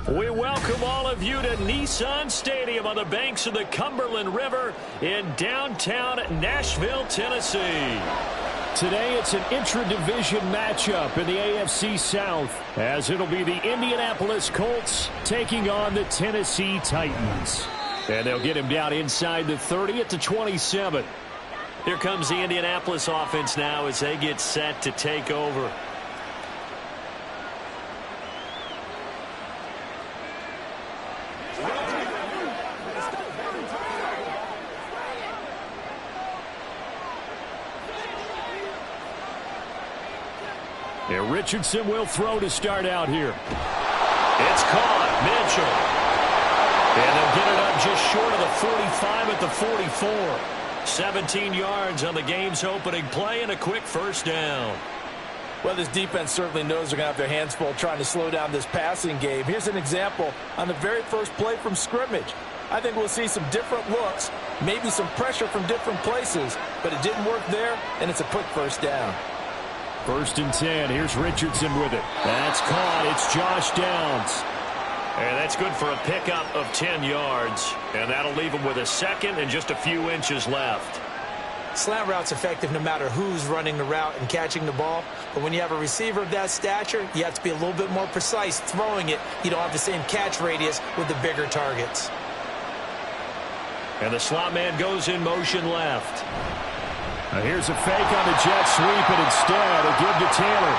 We welcome all of you to Nissan Stadium on the banks of the Cumberland River in downtown Nashville, Tennessee. Today it's an intra-division matchup in the AFC South, as it'll be the Indianapolis Colts taking on the Tennessee Titans. And they'll get him down inside the 30 at the 27. Here comes the Indianapolis offense now as they get set to take over. And Richardson will throw to start out here. It's caught. Mitchell. And they'll get it up just short of the 45 at the 44. 17 yards on the game's opening play and a quick first down. Well, this defense certainly knows they're going to have their hands full trying to slow down this passing game. Here's an example on the very first play from scrimmage. I think we'll see some different looks, maybe some pressure from different places, but it didn't work there, and it's a quick first down. 1st and 10. Here's Richardson with it. That's caught. It's Josh Downs. And that's good for a pickup of 10 yards. And that'll leave him with a second and just a few inches left. Slant route's effective no matter who's running the route and catching the ball. But when you have a receiver of that stature, you have to be a little bit more precise throwing it. You don't have the same catch radius with the bigger targets. And the slot man goes in motion left. Here's a fake on the jet sweep, and instead a give to Taylor.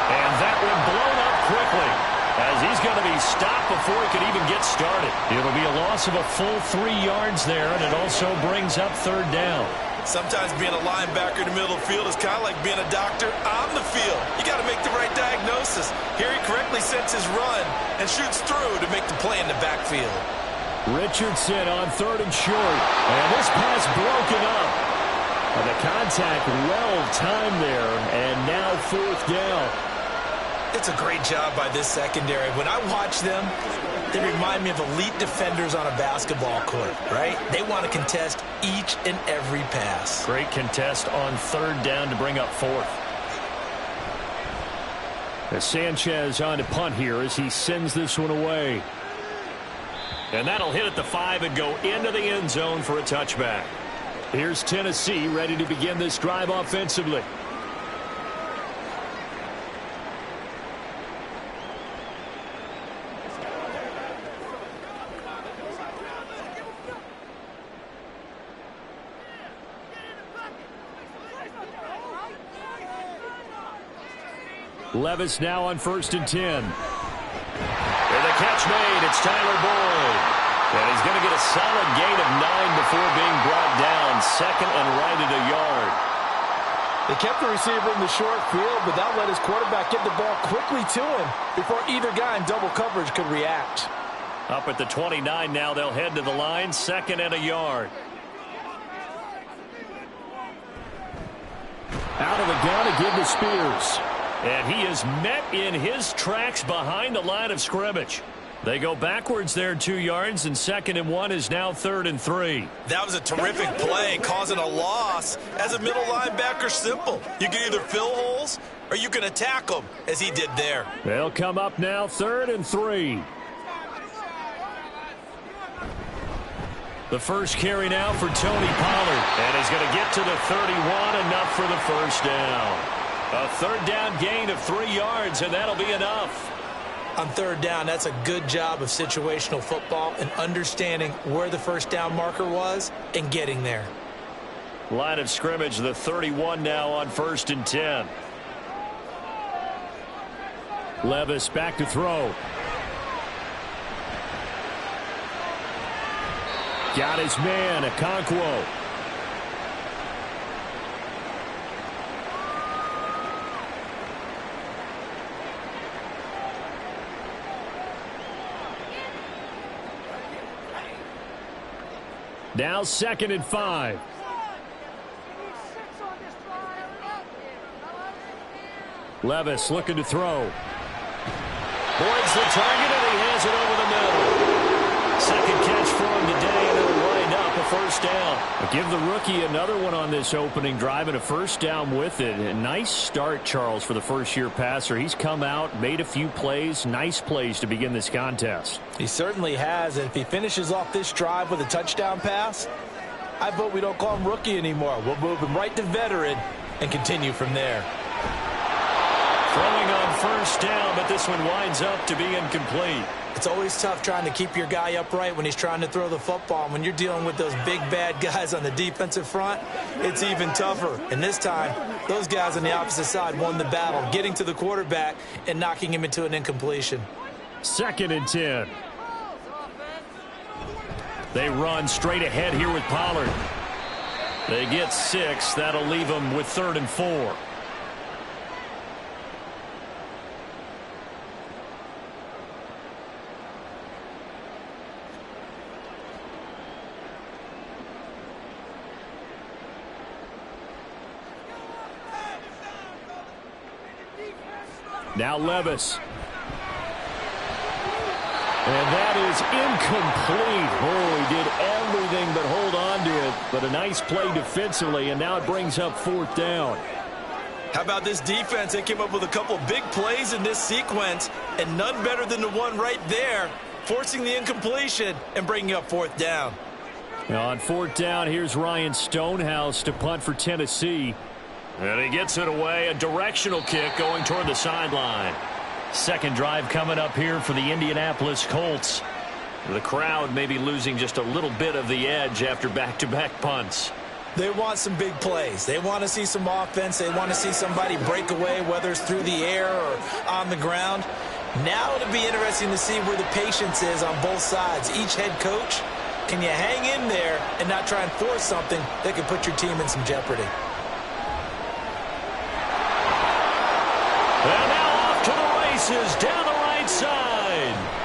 And that one blown up quickly as he's going to be stopped before he could even get started. It'll be a loss of a full 3 yards there, and it also brings up 3rd down. Sometimes being a linebacker in the middle of the field is kind of like being a doctor on the field. You got to make the right diagnosis. Here he correctly sets his run and shoots through to make the play in the backfield. Richardson on 3rd and short, and this pass broken up. And the contact well-timed there, and now 4th down. It's a great job by this secondary. When I watch them, they remind me of elite defenders on a basketball court, right? They want to contest each and every pass. Great contest on 3rd down to bring up 4th. As Sanchez on to punt here as he sends this one away. And that'll hit at the 5 and go into the end zone for a touchback. Here's Tennessee ready to begin this drive offensively. Levis now on 1st and 10. And the catch made. It's Tyler Boyd. And he's going to get a solid gain of 9 before being brought down. 2nd and right at a yard. They kept the receiver in the short field, but that let his quarterback get the ball quickly to him before either guy in double coverage could react. Up at the 29 now, they'll head to the line. 2nd and a yard. Out of the gun to give to Spears. And he is met in his tracks behind the line of scrimmage. They go backwards there 2 yards, and 2nd and 1 is now 3rd and 3. That was a terrific play, causing a loss. As a middle linebacker, simple. You can either fill holes or you can attack them, as he did there. They'll come up now 3rd and 3. The first carry now for Tony Pollard. And he's going to get to the 31, enough for the first down. A 3rd down gain of 3 yards, and that'll be enough. On 3rd down, that's a good job of situational football and understanding where the first down marker was and getting there. Line of scrimmage, the 31 now on 1st and 10. Levis back to throw. Got his man, Okonkwo. Now 2nd and 5. Levis looking to throw. Boyd's the target, and he has it over the middle. Second catch for him today, and it'll wind up a first down. Give the rookie another one on this opening drive and a first down with it. A nice start, Charles, for the first-year passer. He's come out, made a few plays, nice plays to begin this contest. He certainly has, and if he finishes off this drive with a touchdown pass, I vote we don't call him rookie anymore. We'll move him right to veteran and continue from there. Throwing on first down, but this one winds up to be incomplete. It's always tough trying to keep your guy upright when he's trying to throw the football. When you're dealing with those big, bad guys on the defensive front, it's even tougher. And this time, those guys on the opposite side won the battle, getting to the quarterback and knocking him into an incompletion. 2nd and 10. They run straight ahead here with Pollard. They get 6. That'll leave them with 3rd and 4. Now Levis. And that is incomplete. Oh, he did everything but hold on to it. But a nice play defensively, and now it brings up 4th down. How about this defense? They came up with a couple of big plays in this sequence, and none better than the one right there, forcing the incompletion and bringing up 4th down. Now on 4th down, here's Ryan Stonehouse to punt for Tennessee. And he gets it away, a directional kick going toward the sideline. Second drive coming up here for the Indianapolis Colts. The crowd may be losing just a little bit of the edge after back-to-back punts. They want some big plays. They want to see some offense. They want to see somebody break away, whether it's through the air or on the ground. Now it'll be interesting to see where the patience is on both sides. Each head coach, can you hang in there and not try and force something that could put your team in some jeopardy? And now off to the races down the right side.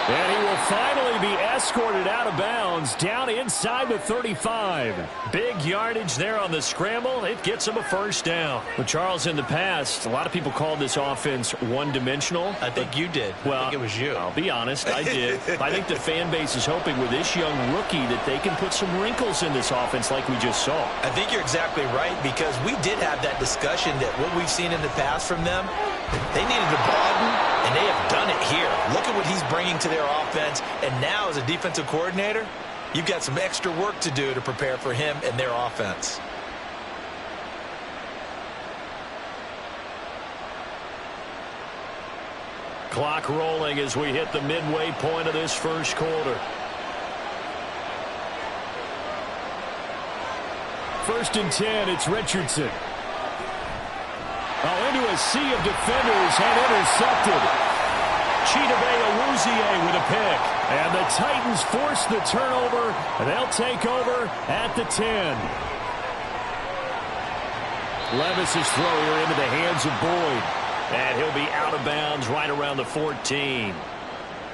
And he will finally be escorted out of bounds down inside the 35. Big yardage there on the scramble. It gets him a first down. But Charles, in the past, a lot of people called this offense one-dimensional. I think you did. Well, I think it was you. I'll be honest, I did. I think the fan base is hoping with this young rookie that they can put some wrinkles in this offense like we just saw. I think you're exactly right, because we did have that discussion that what we've seen in the past from them, they needed to broaden, and they have done it here. Look at what he's bringing to their offense, and now as a defensive coordinator, you've got some extra work to do to prepare for him and their offense. Clock rolling as we hit the midway point of this first quarter. 1st and 10, it's Richardson. Oh, into a sea of defenders and intercepted. Chidobe Awuzie with a pick. And the Titans force the turnover, and they'll take over at the 10. Levis's throw here into the hands of Boyd. And he'll be out of bounds right around the 14.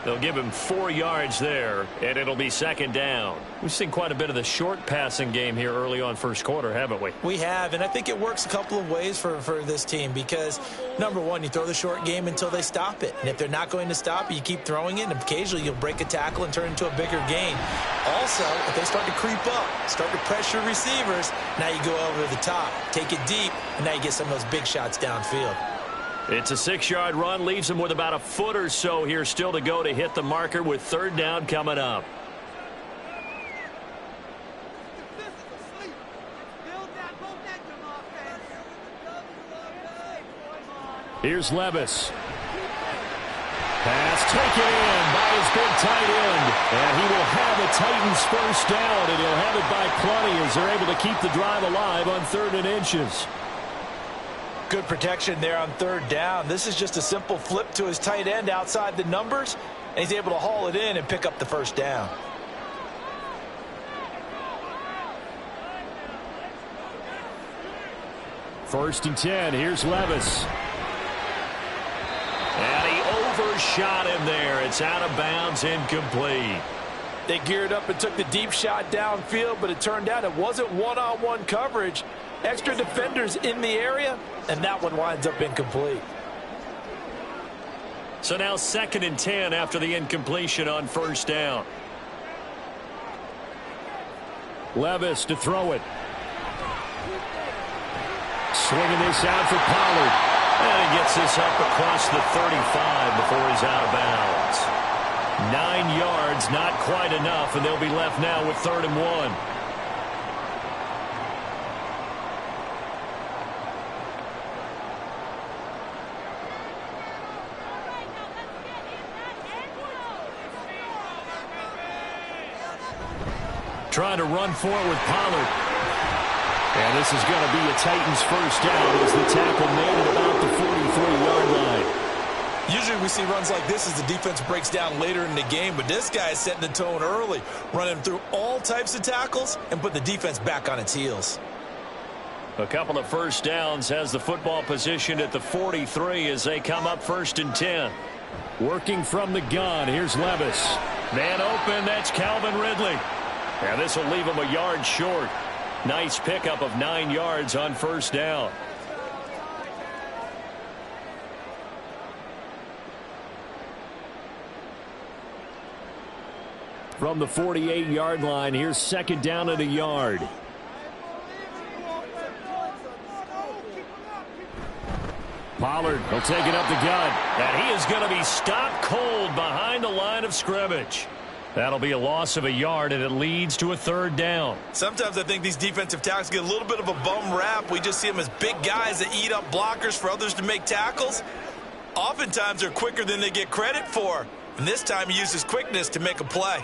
They'll give him 4 yards there, and it'll be 2nd down. We've seen quite a bit of the short passing game here early on first quarter, haven't we? We have, and I think it works a couple of ways for this team because, number one, you throw the short game until they stop it. And if they're not going to stop it, you keep throwing it, and occasionally you'll break a tackle and turn it into a bigger gain. Also, if they start to creep up, start to pressure receivers, now you go over the top, take it deep, and now you get some of those big shots downfield. It's a 6-yard run, leaves him with about a foot or so here still to go to hit the marker with 3rd down coming up. Here's Levis. Pass taken in by his big tight end. And he will have the Titans first down, and he'll have it by plenty as they're able to keep the drive alive on 3rd and inches. Good protection there on 3rd down. This is just a simple flip to his tight end outside the numbers, and he's able to haul it in and pick up the first down. First and 10. Here's Levis. And he overshot him there. It's out of bounds, incomplete. They geared up and took the deep shot downfield, but it turned out it wasn't one-on-one coverage. Extra defenders in the area, and that one winds up incomplete. So now 2nd and 10 after the incompletion on 1st down. Levis to throw it. Swinging this out for Pollard. And he gets this up across the 35 before he's out of bounds. 9 yards, not quite enough, and they'll be left now with 3rd and 1. Trying to run for it with Pollard. And this is going to be a Titans first down as the tackle made at about the 43-yard line. Usually we see runs like this as the defense breaks down later in the game, but this guy is setting the tone early, running through all types of tackles and put the defense back on its heels. A couple of first downs, has the football position at the 43 as they come up 1st and 10. Working from the gun, here's Levis. Man open, that's Calvin Ridley. And this will leave him a yard short. Nice pickup of 9 yards on first down. From the 48-yard line, here's 2nd down and a yard. Pollard will take it up the gut. And he is going to be stopped cold behind the line of scrimmage. That'll be a loss of a yard, and it leads to a 3rd down. Sometimes I think these defensive tackles get a little bit of a bum rap. We just see them as big guys that eat up blockers for others to make tackles. Oftentimes they're quicker than they get credit for. And this time he uses quickness to make a play.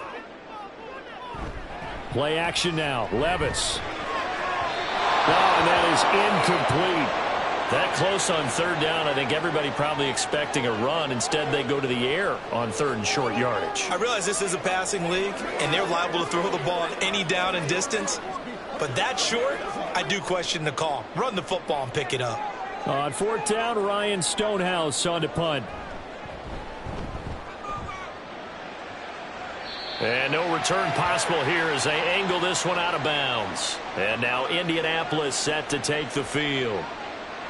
Play action now. Levis. Oh, and that is incomplete. That close on 3rd down, I think everybody probably expecting a run. Instead, they go to the air on 3rd and short yardage. I realize this is a passing league, and they're liable to throw the ball on any down and distance. But that short, I do question the call. Run the football and pick it up. On 4th down, Ryan Stonehouse on to punt. And no return possible here as they angle this one out of bounds. And now Indianapolis set to take the field.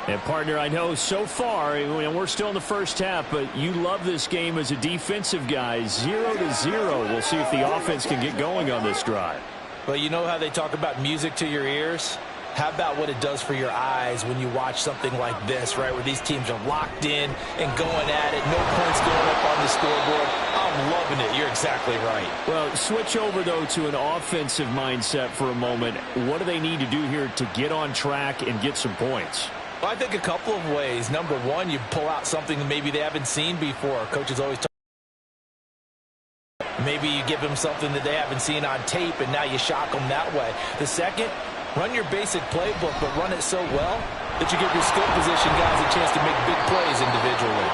And, partner, I know so far, and we're still in the first half, but you love this game as a defensive guy. 0-0. We'll see if the offense can get going on this drive. Well, you know how they talk about music to your ears? How about what it does for your eyes when you watch something like this, right, where these teams are locked in and going at it, no points going up on the scoreboard. I'm loving it. You're exactly right. Well, switch over, though, to an offensive mindset for a moment. What do they need to do here to get on track and get some points? Well, I think a couple of ways. Number one, you pull out something that maybe they haven't seen before. Coaches always talk. Maybe you give them something that they haven't seen on tape, and now you shock them that way. The second, run your basic playbook, but run it so well that you give your skill position guys a chance to make big plays individually.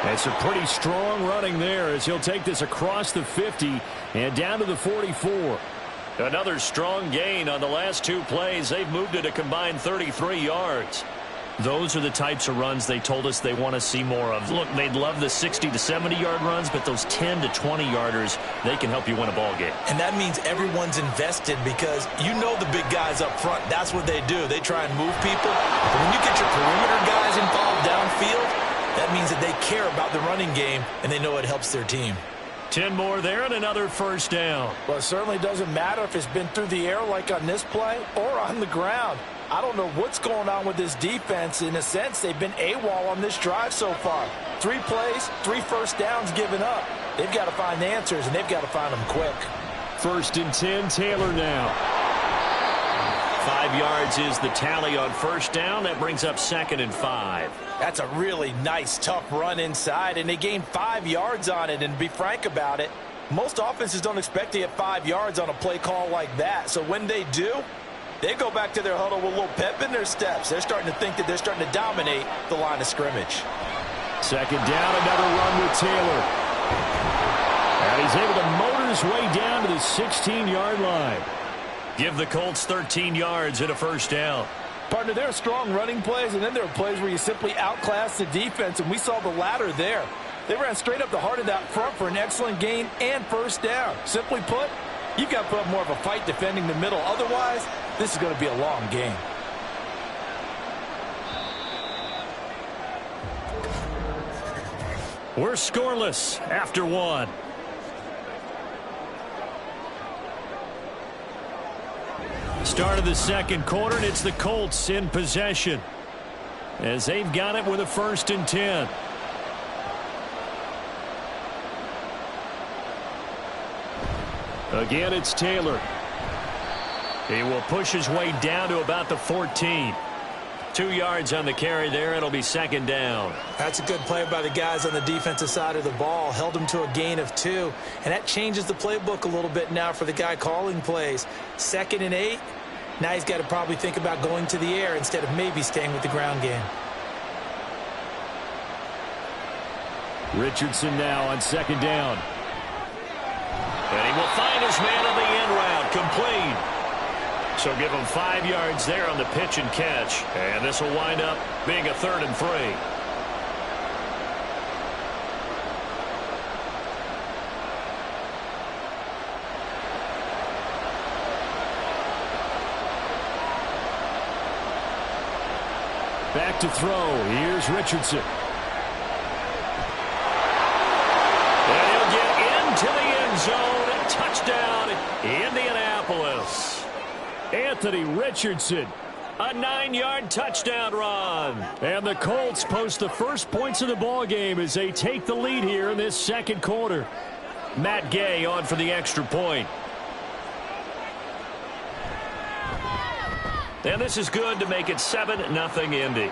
That's a pretty strong running there as he'll take this across the 50 and down to the 44. Another strong gain on the last 2 plays. They've moved it a combined 33 yards. Those are the types of runs they told us they want to see more of. Look, they'd love the 60 to 70-yard runs, but those 10 to 20-yarders, they can help you win a ball game. And that means everyone's invested because you know the big guys up front. That's what they do. They try and move people. But when you get your perimeter guys involved downfield, that means that they care about the running game, and they know it helps their team. 10 more there and another first down. Well, it certainly doesn't matter if it's been through the air like on this play or on the ground. I don't know what's going on with this defense. In a sense, they've been AWOL on this drive so far. 3 plays, 3 first downs given up. They've got to find answers, and they've got to find them quick. 1st and 10, Taylor now. 5 yards is the tally on first down. That brings up 2nd and 5. That's a really nice, tough run inside, and they gained 5 yards on it. And to be frank about it, most offenses don't expect to get 5 yards on a play call like that. So when they do, they go back to their huddle with a little pep in their steps. They're starting to think that they're starting to dominate the line of scrimmage. 2nd down, another run with Taylor. And he's able to motor his way down to the 16-yard line. Give the Colts 13 yards and a first down. Partner, there are strong running plays, and then there are plays where you simply outclass the defense, and we saw the latter there. They ran straight up the heart of that front for an excellent gain and first down. Simply put, you've got to put up more of a fight defending the middle. Otherwise, this is going to be a long game. We're scoreless after 1. Start of the second quarter, and it's the Colts in possession as they've got it with a 1st and 10. Again, it's Taylor. He will push his way down to about the 14. 2 yards on the carry there. It'll be 2nd down. That's a good play by the guys on the defensive side of the ball. Held him to a gain of 2. And that changes the playbook a little bit now for the guy calling plays. 2nd and 8. Now he's got to probably think about going to the air instead of maybe staying with the ground game. Richardson now on 2nd down. And he will find his man on the end route. Complete. So give him 5 yards there on the pitch and catch. And this will wind up being a 3rd and 3. Back to throw. Here's Richardson. And he'll get into the end zone. A touchdown, Indianapolis. Anthony Richardson, a 9-yard touchdown run. And the Colts post the first points of the ball game as they take the lead here in this second quarter. Matt Gay on for the extra point. And this is good to make it 7-0 Indy.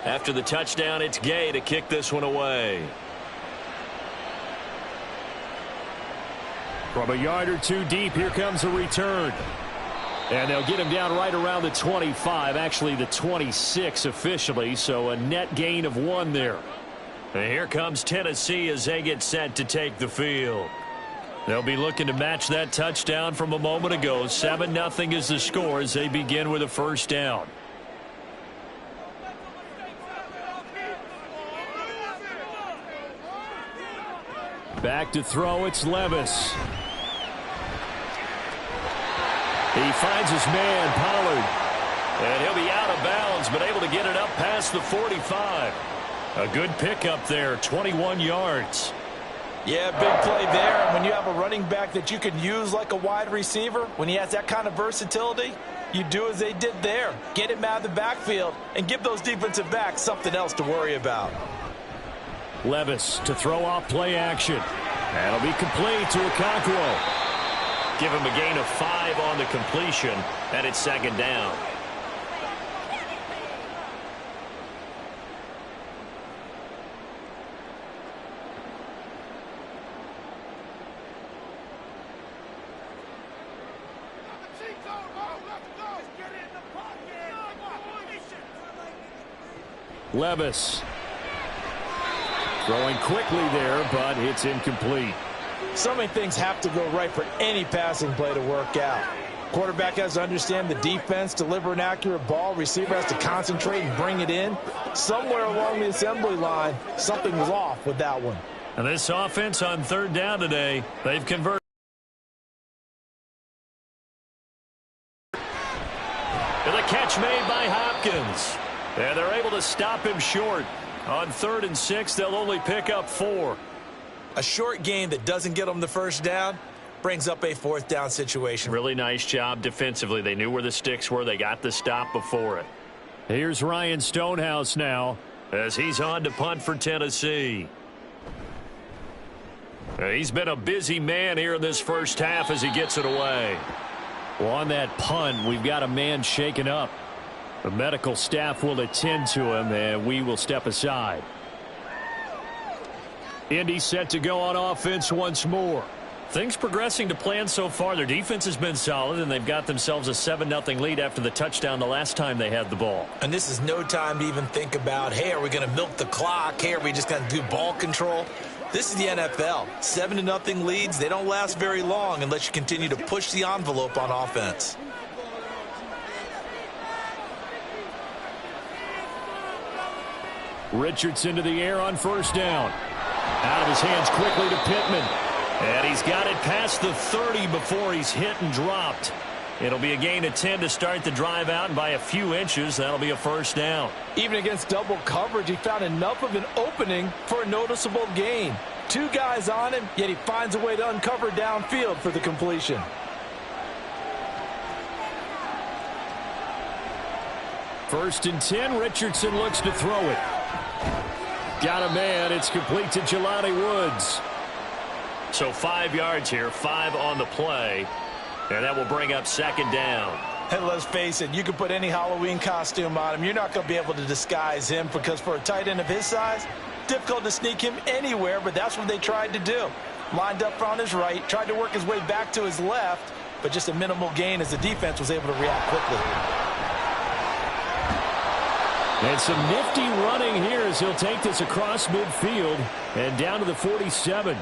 After the touchdown, it's Gay to kick this one away. From a yard or 2 deep, here comes a return. And they'll get him down right around the 25, actually the 26 officially, so a net gain of 1 there. And here comes Tennessee as they get set to take the field. They'll be looking to match that touchdown from a moment ago. 7-0 is the score as they begin with a 1st down. Back to throw, it's Levis. He finds his man, Pollard. And he'll be out of bounds, but able to get it up past the 45. A good pickup there, 21 yards. Yeah, big play there. And when you have a running back that you can use like a wide receiver, when he has that kind of versatility, you do as they did there. Get him out of the backfield and give those defensive backs something else to worry about. Levis to throw off play action. That'll be complete to Okonkwo. Give him a gain of 5 on the completion, and it's 2nd down. Levis. Throwing quickly there, but it's incomplete. So many things have to go right for any passing play to work out. Quarterback has to understand the defense, deliver an accurate ball. Receiver has to concentrate and bring it in. Somewhere along the assembly line, something was off with that one. And this offense on 3rd down today, they've converted. And the catch made by Hopkins. And they're able to stop him short. On 3rd and 6, they'll only pick up 4. A short game that doesn't get them the 1st down brings up a 4th down situation. Really nice job defensively. They knew where the sticks were. They got the stop before it. Here's Ryan Stonehouse now as he's on to punt for Tennessee. He's been a busy man here in this first half as he gets it away. Well, on that punt, we've got a man shaken up. The medical staff will attend to him, and we will step aside. Indy set to go on offense once more. Things progressing to plan so far. Their defense has been solid, and they've got themselves a 7-0 lead after the touchdown the last time they had the ball. And this is no time to even think about, hey, are we going to milk the clock? Hey, are we just going to do ball control? This is the NFL. 7-0 leads, they don't last very long unless you continue to push the envelope on offense. Richardson to the air on first down. Out of his hands quickly to Pittman. And he's got it past the 30 before he's hit and dropped. It'll be a gain of 10 to start the drive out, and by a few inches, that'll be a first down. Even against double coverage, he found enough of an opening for a noticeable gain. 2 guys on him, yet he finds a way to uncover downfield for the completion. First and 10, Richardson looks to throw it. Got a man. It's complete to Jelani Woods. So 5 yards here, 5 on the play. And that will bring up second down. And let's face it, you can put any Halloween costume on him. You're not going to be able to disguise him because for a tight end of his size, difficult to sneak him anywhere, but that's what they tried to do. Lined up on his right, tried to work his way back to his left, but just a minimal gain as the defense was able to react quickly. And some nifty running here as he'll take this across midfield and down to the 47.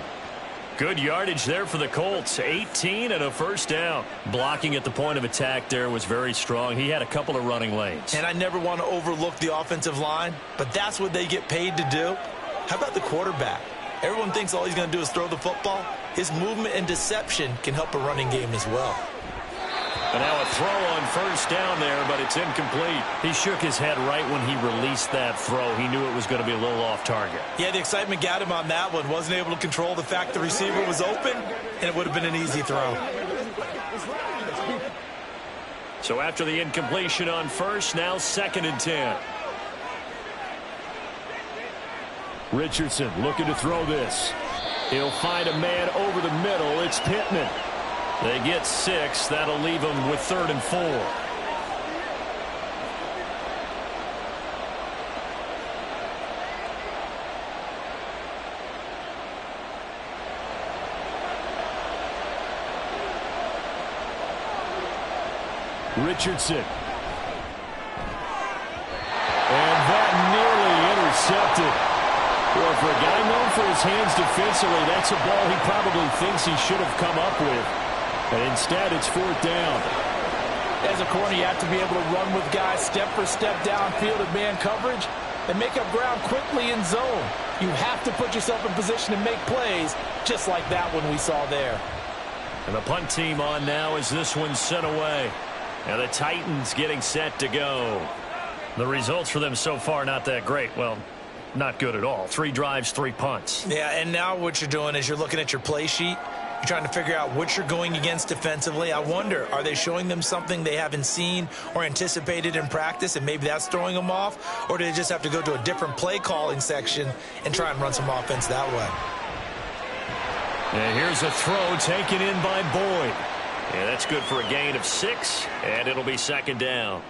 Good yardage there for the Colts. 18 and a first down. Blocking at the point of attack there was very strong. He had a couple of running lanes. And I never want to overlook the offensive line, but that's what they get paid to do. How about the quarterback? Everyone thinks all he's going to do is throw the football. His movement and deception can help a running game as well. And now a throw on first down there, but it's incomplete. He shook his head right when he released that throw. He knew it was going to be a little off target. Yeah, the excitement got him on that one. Wasn't able to control the fact the receiver was open, and it would have been an easy throw. So after the incompletion on first, now second and 10. Richardson looking to throw this. He'll find a man over the middle. It's Pittman. They get 6. That'll leave them with 3rd and 4. Richardson. And that nearly intercepted. Well, for a guy known for his hands defensively, that's a ball he probably thinks he should have come up with. And instead, it's 4th down. As a corner, you have to be able to run with guys step for step downfield in man coverage and make up ground quickly in zone. You have to put yourself in position to make plays, just like that one we saw there. And the punt team on now as this one's sent away. And the Titans getting set to go. The results for them so far not that great. Well, not good at all. 3 drives, 3 punts. Yeah, and now what you're doing is you're looking at your play sheet. You're trying to figure out what you're going against defensively. I wonder, are they showing them something they haven't seen or anticipated in practice, and maybe that's throwing them off? Or do they just have to go to a different play calling section and try and run some offense that way? And here's a throw taken in by Boyd. And that's good for a gain of 6, and it'll be second down.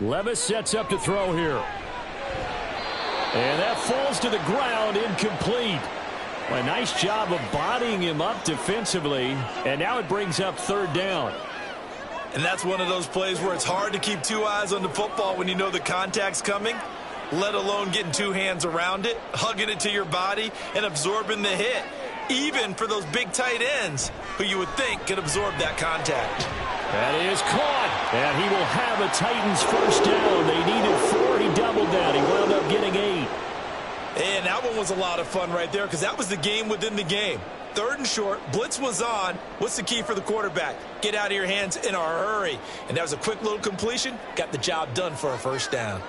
Levis sets up to throw here. And that falls to the ground, incomplete. A nice job of bodying him up defensively. And now it brings up 3rd down. And that's one of those plays where it's hard to keep 2 eyes on the football when you know the contact's coming, let alone getting 2 hands around it, hugging it to your body, and absorbing the hit. Even for those big tight ends who you would think could absorb that contact. That is caught. And he will have a Titans first down. They needed 4. He doubled that. He wound up getting 8. And that one was a lot of fun right there because that was the game within the game. 3rd and short. Blitz was on. What's the key for the quarterback? Get out of your hands in a hurry. And that was a quick little completion. Got the job done for a first down.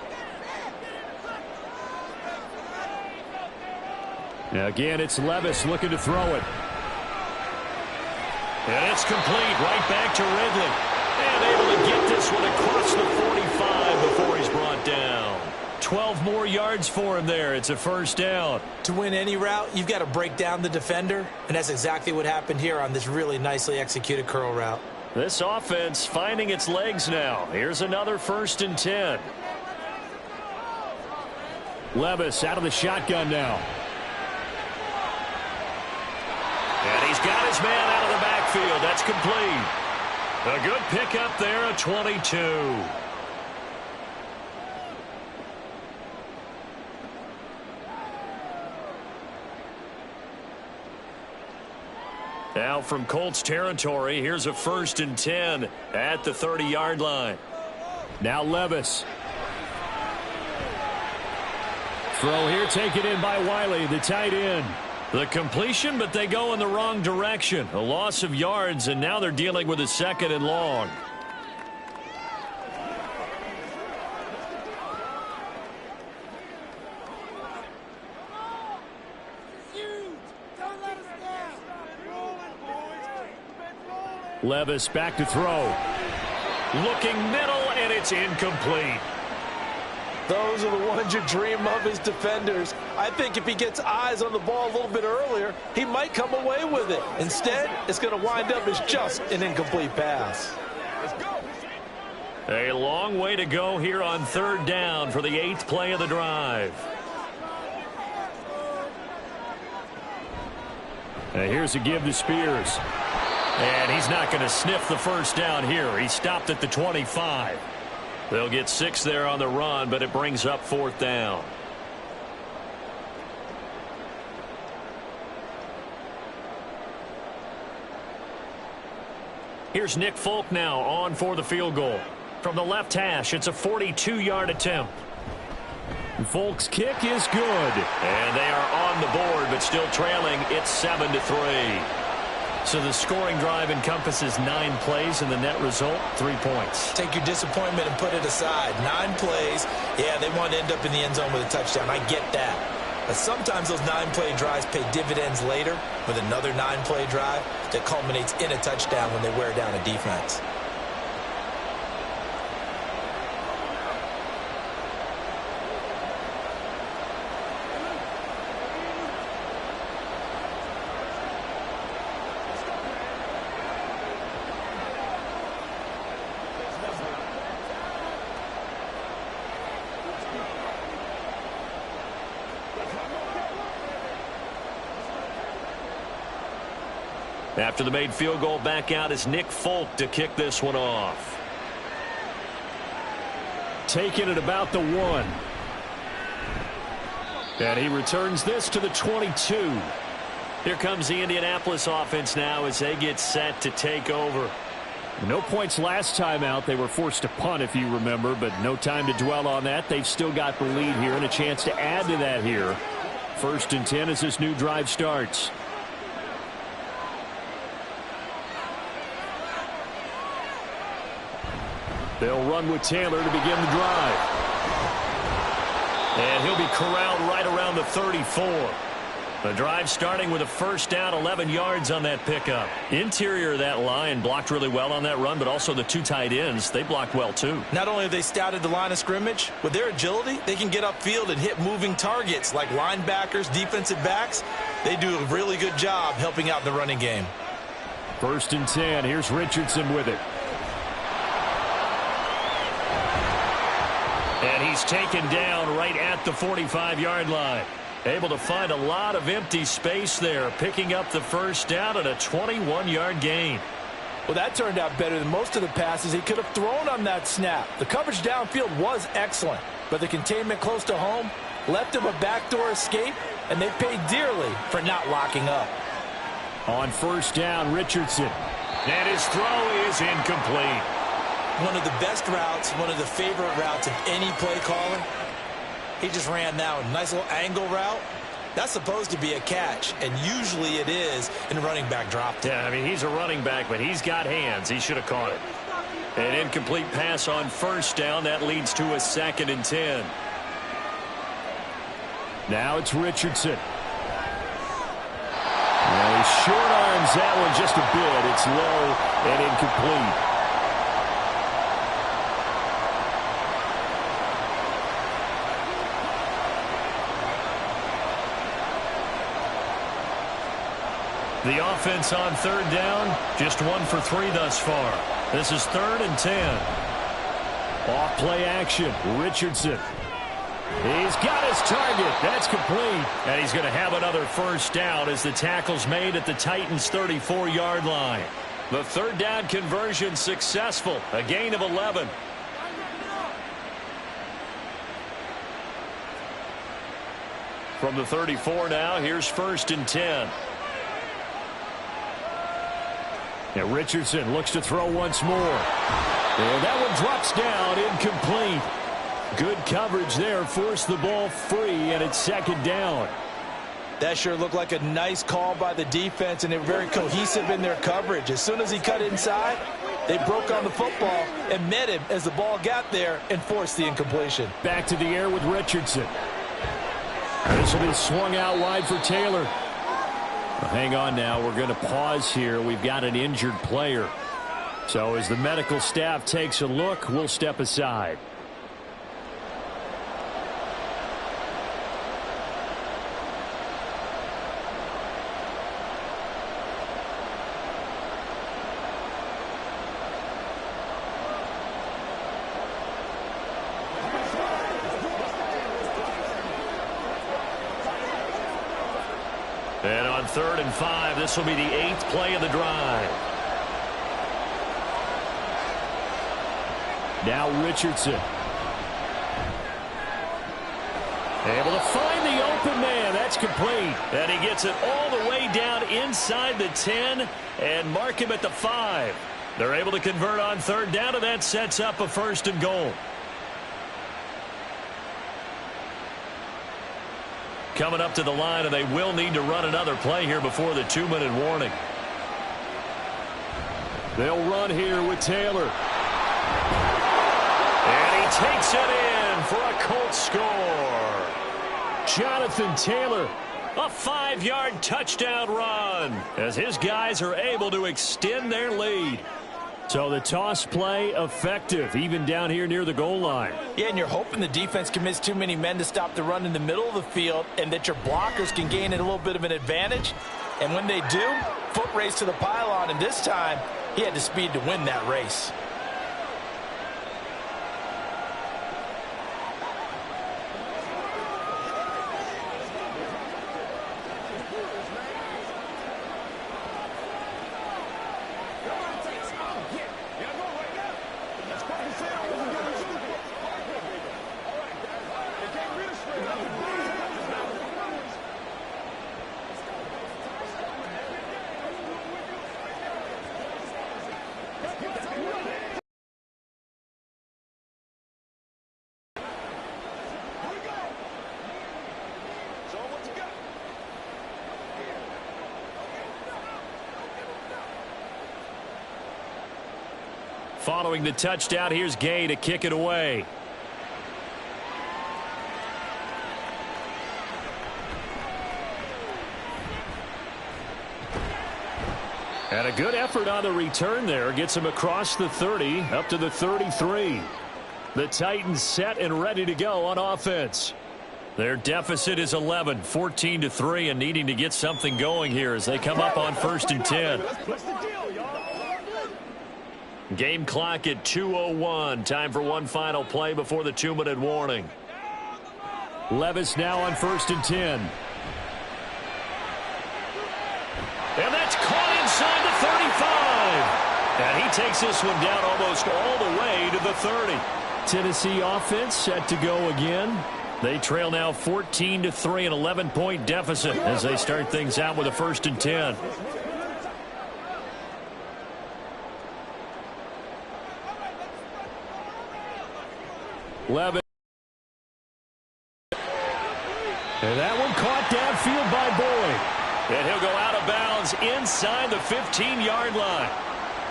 Now again, it's Levis looking to throw it. And it's complete. Right back to Ridley. And able to get this one across the 45 before he's brought down. 12 more yards for him there. It's a first down. To win any route, you've got to break down the defender, and that's exactly what happened here on this really nicely executed curl route. This offense finding its legs now. Here's another 1st and 10. Levis out of the shotgun now. And he's got his man out of the backfield. That's complete. A good pickup there, a 22. Now from Colts territory, here's a 1st and 10 at the 30-yard line. Now Levis. Throw here taken in by Wiley, the tight end. The completion, but they go in the wrong direction. A loss of yards, and now they're dealing with a 2nd and long. Levis back to throw. Looking middle, and it's incomplete. Those are the ones you dream of as defenders. I think if he gets eyes on the ball a little bit earlier, he might come away with it. Instead, it's going to wind up as just an incomplete pass. A long way to go here on 3rd down for the 8th play of the drive. And here's a give to Spears. And he's not going to sniff the first down here. He stopped at the 25. They'll get 6 there on the run, but it brings up 4th down. Here's Nick Folk now on for the field goal. From the left hash, it's a 42-yard attempt. Folk's kick is good. And they are on the board, but still trailing. It's 7-3. So the scoring drive encompasses 9 plays, and the net result, 3 points. Take your disappointment and put it aside. 9 plays. Yeah, they want to end up in the end zone with a touchdown. I get that. But sometimes those 9-play drives pay dividends later with another 9-play drive that culminates in a touchdown when they wear down a defense. After the made field goal, back out is Nick Folk to kick this one off. Taking it about the 1. And he returns this to the 22. Here comes the Indianapolis offense now as they get set to take over. No points last time out. They were forced to punt, if you remember, but no time to dwell on that. They've still got the lead here and a chance to add to that here. 1st and 10 as this new drive starts. They'll run with Taylor to begin the drive. And he'll be corralled right around the 34. The drive starting with a first down, 11 yards on that pickup. Interior of that line blocked really well on that run, but also the 2 tight ends, they blocked well too. Not only have they scouted the line of scrimmage, with their agility, they can get upfield and hit moving targets like linebackers, defensive backs. They do a really good job helping out the running game. 1st and 10. Here's Richardson with it. And he's taken down right at the 45-yard line. Able to find a lot of empty space there, picking up the first down at a 21-yard gain. Well, that turned out better than most of the passes he could have thrown on that snap. The coverage downfield was excellent, but the containment close to home left him a backdoor escape, and they paid dearly for not locking up. On first down, Richardson. And his throw is incomplete. One of the best routes, one of the favorite routes of any play caller. He just ran that one. Nice little angle route. That's supposed to be a catch, and usually it is in a running back drop. Yeah, I mean, he's a running back, but he's got hands. He should have caught it. An incomplete pass on first down. That leads to a 2nd and 10. Now it's Richardson. Well, he short arms that one just a bit. It's low and incomplete. The offense on third down, just 1 for 3 thus far. This is 3rd and 10. Off play action, Richardson. He's got his target. That's complete. And he's going to have another first down as the tackle's made at the Titans' 34-yard line. The 3rd down conversion successful, a gain of 11. From the 34 now, here's 1st and 10. And Richardson looks to throw once more. And that one drops down, incomplete. Good coverage there, forced the ball free, and it's 2nd down. That sure looked like a nice call by the defense, and they were very cohesive in their coverage. As soon as he cut inside, they broke on the football and met him as the ball got there and forced the incompletion. Back to the air with Richardson. This will be swung out wide for Taylor. Hang on now. We're going to pause here. We've got an injured player. So as the medical staff takes a look, we'll step aside. And on 3rd and 5, this will be the 8th play of the drive. Now Richardson. Able to find the open man. That's complete. And he gets it all the way down inside the 10 and mark him at the 5. They're able to convert on 3rd down, and that sets up a 1st and goal. Coming up to the line, and they will need to run another play here before the 2-minute warning. They'll run here with Taylor. And he takes it in for a Colts score. Jonathan Taylor, a 5-yard touchdown run as his guys are able to extend their lead. So the toss play effective, even down here near the goal line. Yeah, and you're hoping the defense commits too many men to stop the run in the middle of the field and that your blockers can gain a little bit of an advantage. And when they do, foot race to the pylon, and this time he had the speed to win that race. Following the touchdown, here's Gay to kick it away. And a good effort on the return there. Gets him across the 30, up to the 33. The Titans set and ready to go on offense. Their deficit is 11, 14-3, and needing to get something going here as they come up on 1st and 10. Game clock at 2:01. Time for one final play before the 2-minute warning. Levis now on 1st and 10. And that's caught inside the 35. And he takes this one down almost all the way to the 30. Tennessee offense set to go again. They trail now 14-3, an 11-point deficit as they start things out with a 1st and 10. Levis. And that one caught downfield by Boyd. And he'll go out of bounds inside the 15-yard line.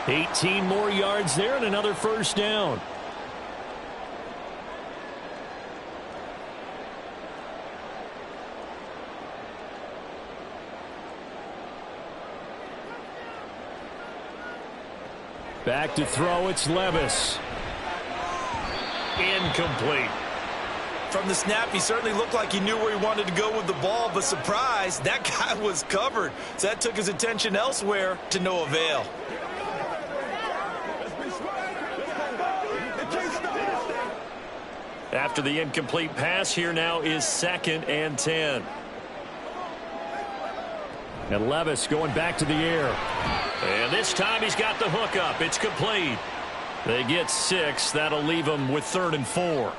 18 more yards there and another 1st down. Back to throw, it's Levis. Incomplete. From the snap, he certainly looked like he knew where he wanted to go with the ball, but surprise, that guy was covered. So that took his attention elsewhere to no avail. After the incomplete pass, here now is 2nd and 10. And Levis going back to the air. And this time he's got the hook up. It's complete. They get 6. That'll leave them with 3rd and 4.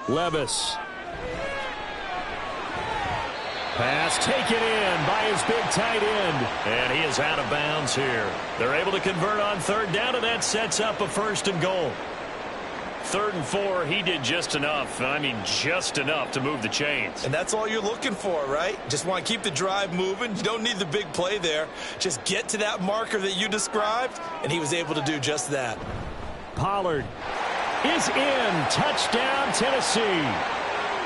Levis. Pass taken in by his big tight end. And he is out of bounds here. They're able to convert on 3rd down, and that sets up a 1st and goal. 3rd and 4, he did just enough. I mean, just enough to move the chains. And that's all you're looking for, right? Just want to keep the drive moving. You don't need the big play there. Just get to that marker that you described, and he was able to do just that. Pollard is in. Touchdown, Tennessee.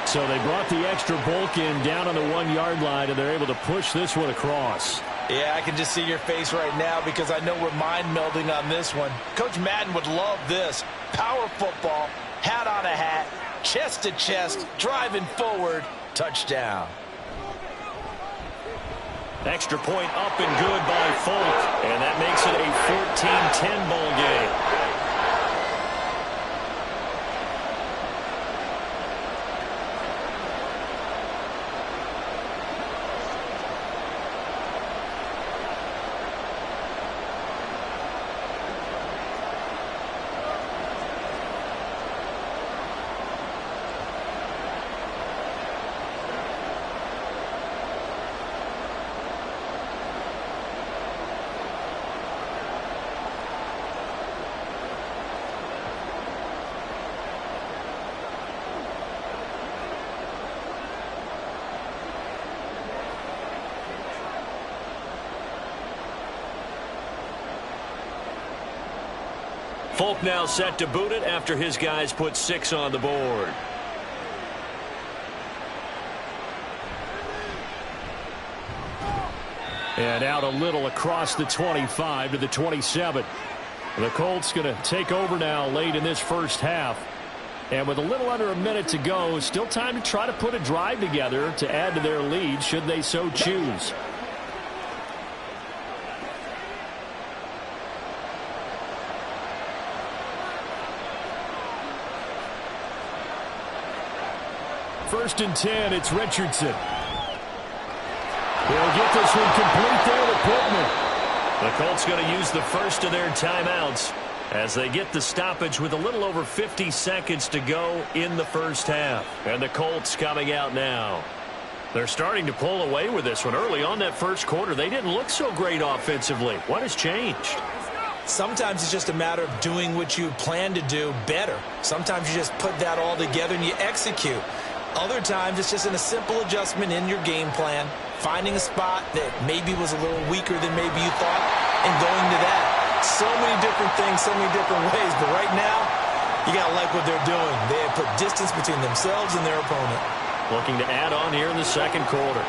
So they brought the extra bulk in down on the 1-yard line, and they're able to push this one across. Yeah, I can just see your face right now because I know we're mind melding on this one. Coach Madden would love this. Power football, hat on a hat, chest to chest, driving forward, touchdown. Extra point up and good by Folk, and that makes it a 14-10 ball game. Folk now set to boot it after his guys put 6 on the board. And out a little across the 25 to the 27. The Colts going to take over now late in this first half. And with a little under a minute to go, still time to try to put a drive together to add to their lead should they so choose. First and 10, it's Richardson. He'll get this one complete there to Pittman. The Colts going to use the first of their timeouts as they get the stoppage with a little over 50 seconds to go in the first half. And the Colts coming out now. They're starting to pull away with this one. Early on that first quarter, they didn't look so great offensively. What has changed? Sometimes it's just a matter of doing what you plan to do better. Sometimes you just put that all together and you execute. Other times, it's just in a simple adjustment in your game plan, finding a spot that maybe was a little weaker than maybe you thought, and going to that. So many different things, so many different ways, but right now, you got to like what they're doing. They have put distance between themselves and their opponent. Looking to add on here in the second quarter.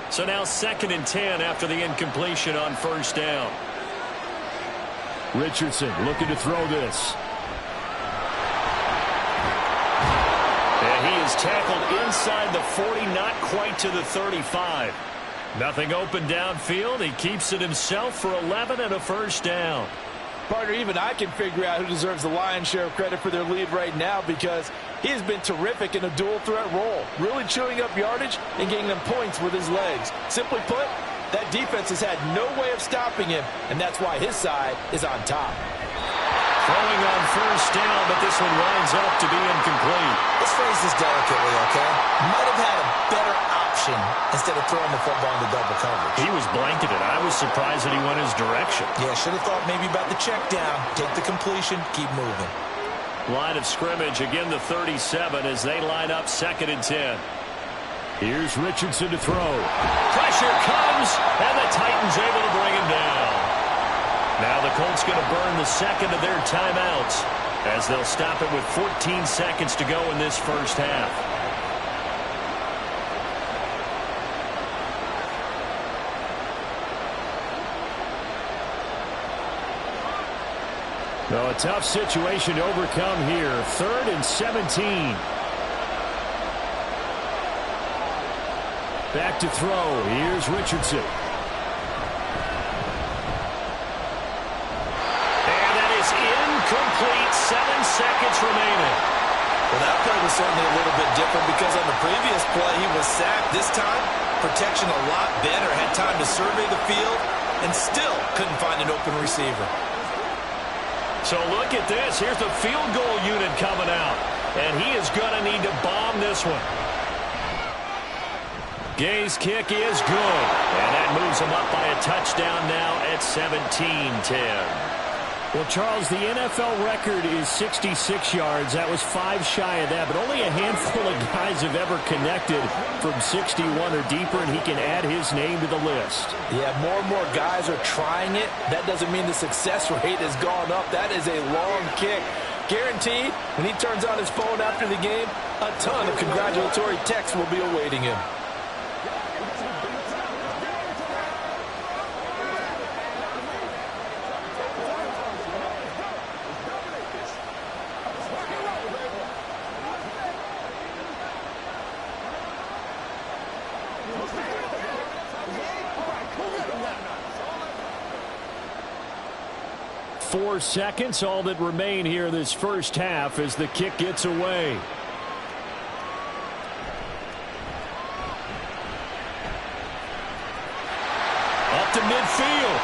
So now 2nd and 10 after the incompletion on first down. Richardson looking to throw this. And he is tackled inside the 40, not quite to the 35. Nothing open downfield. He keeps it himself for 11 and a first down. Partner, even I can figure out who deserves the lion's share of credit for their lead right now because he has been terrific in a dual threat role, really chewing up yardage and getting them points with his legs. Simply put, that defense has had no way of stopping him, and that's why his side is on top. Throwing on first down, but this one winds up to be incomplete. Let's phrase this delicately, okay? Might have had a better option instead of throwing the football into double coverage. He was blanketed. I was surprised that he went his direction. Yeah, should have thought maybe about the check down, take the completion, keep moving. Line of scrimmage, again the 37 as they line up 2nd and 10. Here's Richardson to throw. Pressure comes, and the Titans able to bring him down. Now the Colts going to burn the second of their timeouts as they'll stop it with 14 seconds to go in this first half. So a tough situation to overcome here. 3rd and 17. Back to throw. Here's Richardson. Incomplete. 7 seconds remaining. Well, that play was certainly a little bit different because on the previous play he was sacked. This time, protection a lot better. Had time to survey the field and still couldn't find an open receiver. So look at this. Here's the field goal unit coming out. And he is going to need to bomb this one. Gay's kick is good. And that moves him up by a touchdown now at 17-10. Well, Charles, the NFL record is 66 yards. That was 5 shy of that, but only a handful of guys have ever connected from 61 or deeper, and he can add his name to the list. Yeah, more and more guys are trying it. That doesn't mean the success rate has gone up. That is a long kick. Guaranteed, when he turns on his phone after the game, a ton of congratulatory texts will be awaiting him. Four seconds, all that remain here this first half as the kick gets away. Up to midfield.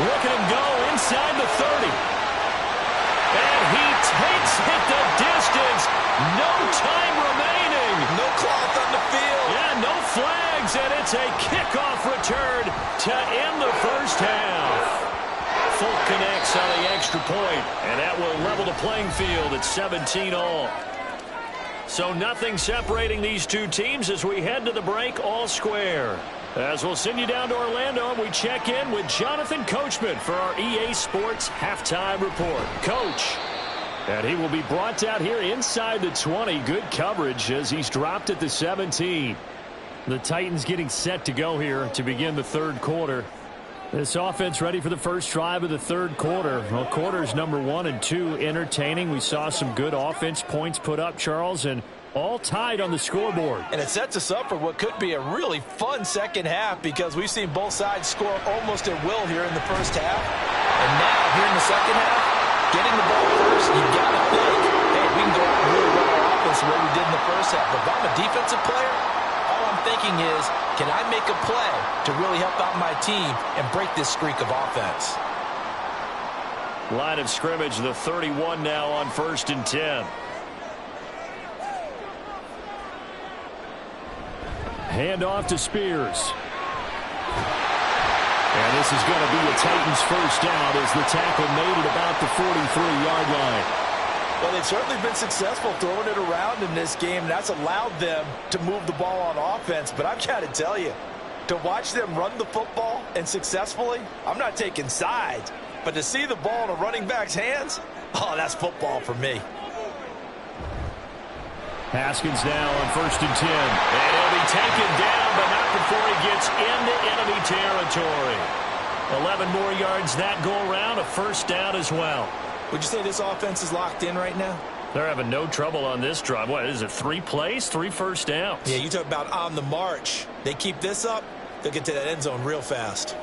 Look at him go inside the 30. And he takes it the distance. No time remaining. No cloth on the field. Yeah, no flags, and it's a kickoff return to end the first half. Folk connects on the extra point, and that will level the playing field at 17-all. So nothing separating these two teams as we head to the break, all square. As we'll send you down to Orlando, and we check in with Jonathan Coachman for our EA Sports Halftime Report. Coach, and he will be brought out here inside the 20. Good coverage as he's dropped at the 17. The Titans getting set to go here to begin the third quarter. This offense ready for the first drive of the third quarter. Well, quarters number 1 and 2 entertaining. We saw some good offense points put up, Charles, and all tied on the scoreboard. And it sets us up for what could be a really fun second half because we've seen both sides score almost at will here in the first half. And now, here in the second half, getting the ball first, you've got to think, hey, we can go out and really run our offense the way we did in the first half. But if I'm a defensive player, all I'm thinking is, can I make a play to really help out my team and break this streak of offense? Line of scrimmage, the 31 now on 1st and 10. Hand off to Spears. And this is going to be a Titans first down as the tackle made it about the 43-yard line. Well, they've certainly been successful throwing it around in this game. That's allowed them to move the ball on offense. But I've got to tell you, to watch them run the football and successfully, I'm not taking sides. But to see the ball in a running back's hands, oh, that's football for me. Haskins now on 1st and 10. And he'll be taken down, but not before he gets into enemy territory. 11 more yards that go around, a first down as well. Would you say this offense is locked in right now? They're having no trouble on this drive. What is it, 3 plays, 3 first downs? Yeah, you talk about on the march. They keep this up, they'll get to that end zone real fast.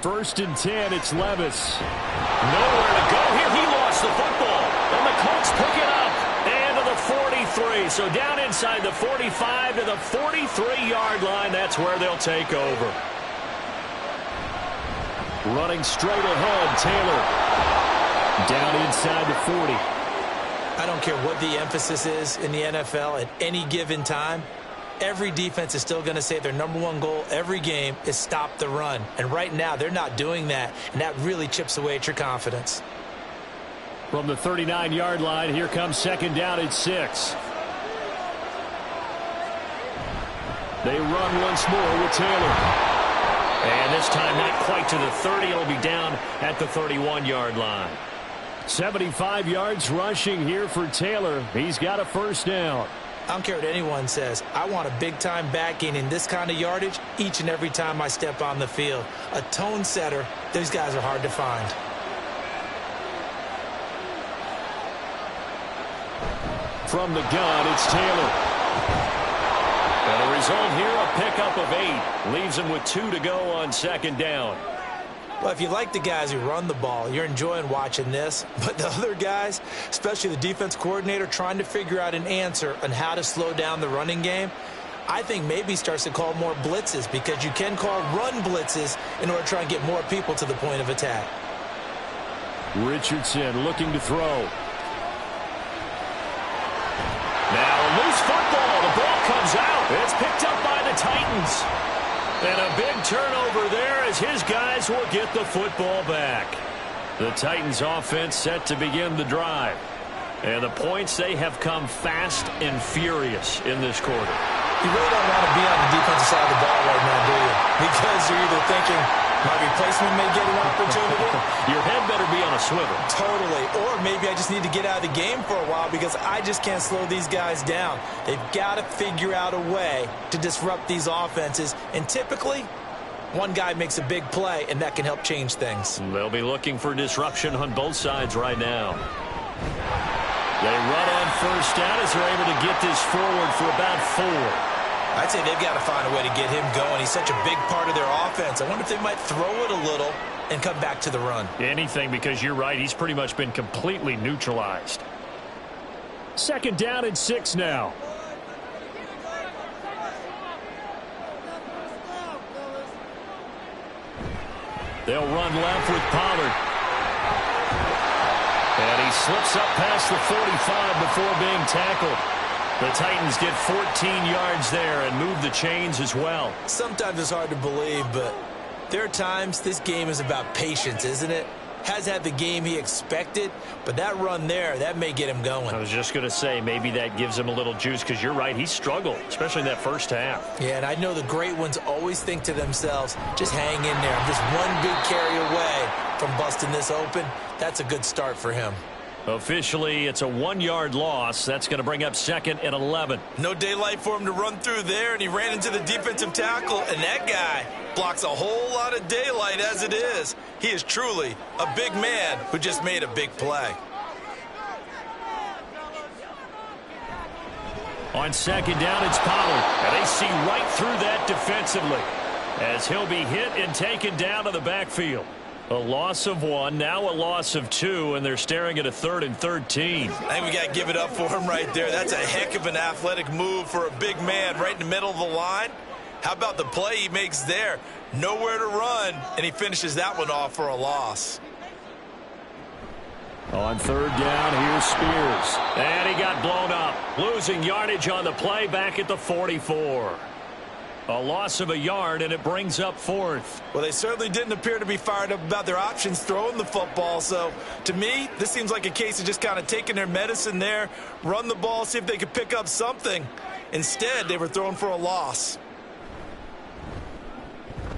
1st and 10, it's Levis. Nowhere to go here. He lost the football. And the Colts pick it up. And to the 43. So down inside the 45 to the 43-yard line. That's where they'll take over. Running straight ahead, Taylor. Down inside the 40. I don't care what the emphasis is in the NFL at any given time. Every defense is still going to say their number 1 goal every game is stop the run. And right now, they're not doing that, and that really chips away at your confidence. From the 39-yard line, here comes 2nd down at 6. They run once more with Taylor. And this time not quite to the 30. It'll be down at the 31-yard line. 75 yards rushing here for Taylor. He's got a first down. I don't care what anyone says. I want a big-time back gaining this kind of yardage each and every time I step on the field. A tone setter, these guys are hard to find. From the gun, it's Taylor. And the result here, a pickup of 8. Leaves him with 2 to go on second down. Well, if you like the guys who run the ball, you're enjoying watching this. But the other guys, especially the defense coordinator, trying to figure out an answer on how to slow down the running game, I think maybe he starts to call more blitzes, because you can call run blitzes in order to try and get more people to the point of attack. Richardson looking to throw. Now a loose football. The ball comes out. It's picked up by the Titans. And a big turnover there as his guys will get the football back. The Titans offense set to begin the drive. And the points, they have come fast and furious in this quarter. You really don't want to be on the defensive side of the ball right now, do you? Because you're either thinking, my replacement may get an opportunity. Your head better be on a swivel. Totally. Or maybe I just need to get out of the game for a while because I just can't slow these guys down. They've got to figure out a way to disrupt these offenses. And typically, one guy makes a big play, and that can help change things. They'll be looking for disruption on both sides right now. They run on first down as they're able to get this forward for about 4. I'd say they've got to find a way to get him going. He's such a big part of their offense. I wonder if they might throw it a little and come back to the run. Anything, because you're right. He's pretty much been completely neutralized. Second down and 6 now. They'll run left with Pollard. And he slips up past the 45 before being tackled. The Titans get 14 yards there and move the chains as well. Sometimes it's hard to believe, but there are times this game is about patience, isn't it? Has had the game he expected, but that run there, that may get him going. I was just going to say, maybe that gives him a little juice, because you're right, he struggled, especially in that first half. Yeah, and I know the great ones always think to themselves, just hang in there. I'm just one big carry away from busting this open. That's a good start for him. Officially, it's a 1-yard loss. That's going to bring up 2nd and 11. No daylight for him to run through there, and he ran into the defensive tackle, and that guy blocks a whole lot of daylight as it is. He is truly a big man who just made a big play. On second down, it's Pollard, and they see right through that defensively as he'll be hit and taken down to the backfield. A loss of 1, now a loss of 2, and they're staring at a 3rd and 13. I think we got to give it up for him right there. That's a heck of an athletic move for a big man right in the middle of the line. How about the play he makes there? Nowhere to run, and he finishes that one off for a loss. On 3rd down, here's Spears. And he got blown up. Losing yardage on the play back at the 44. A loss of a yard, and it brings up 4th. Well, they certainly didn't appear to be fired up about their options throwing the football. So, to me, this seems like a case of just kind of taking their medicine there, run the ball, see if they could pick up something. Instead, they were throwing for a loss.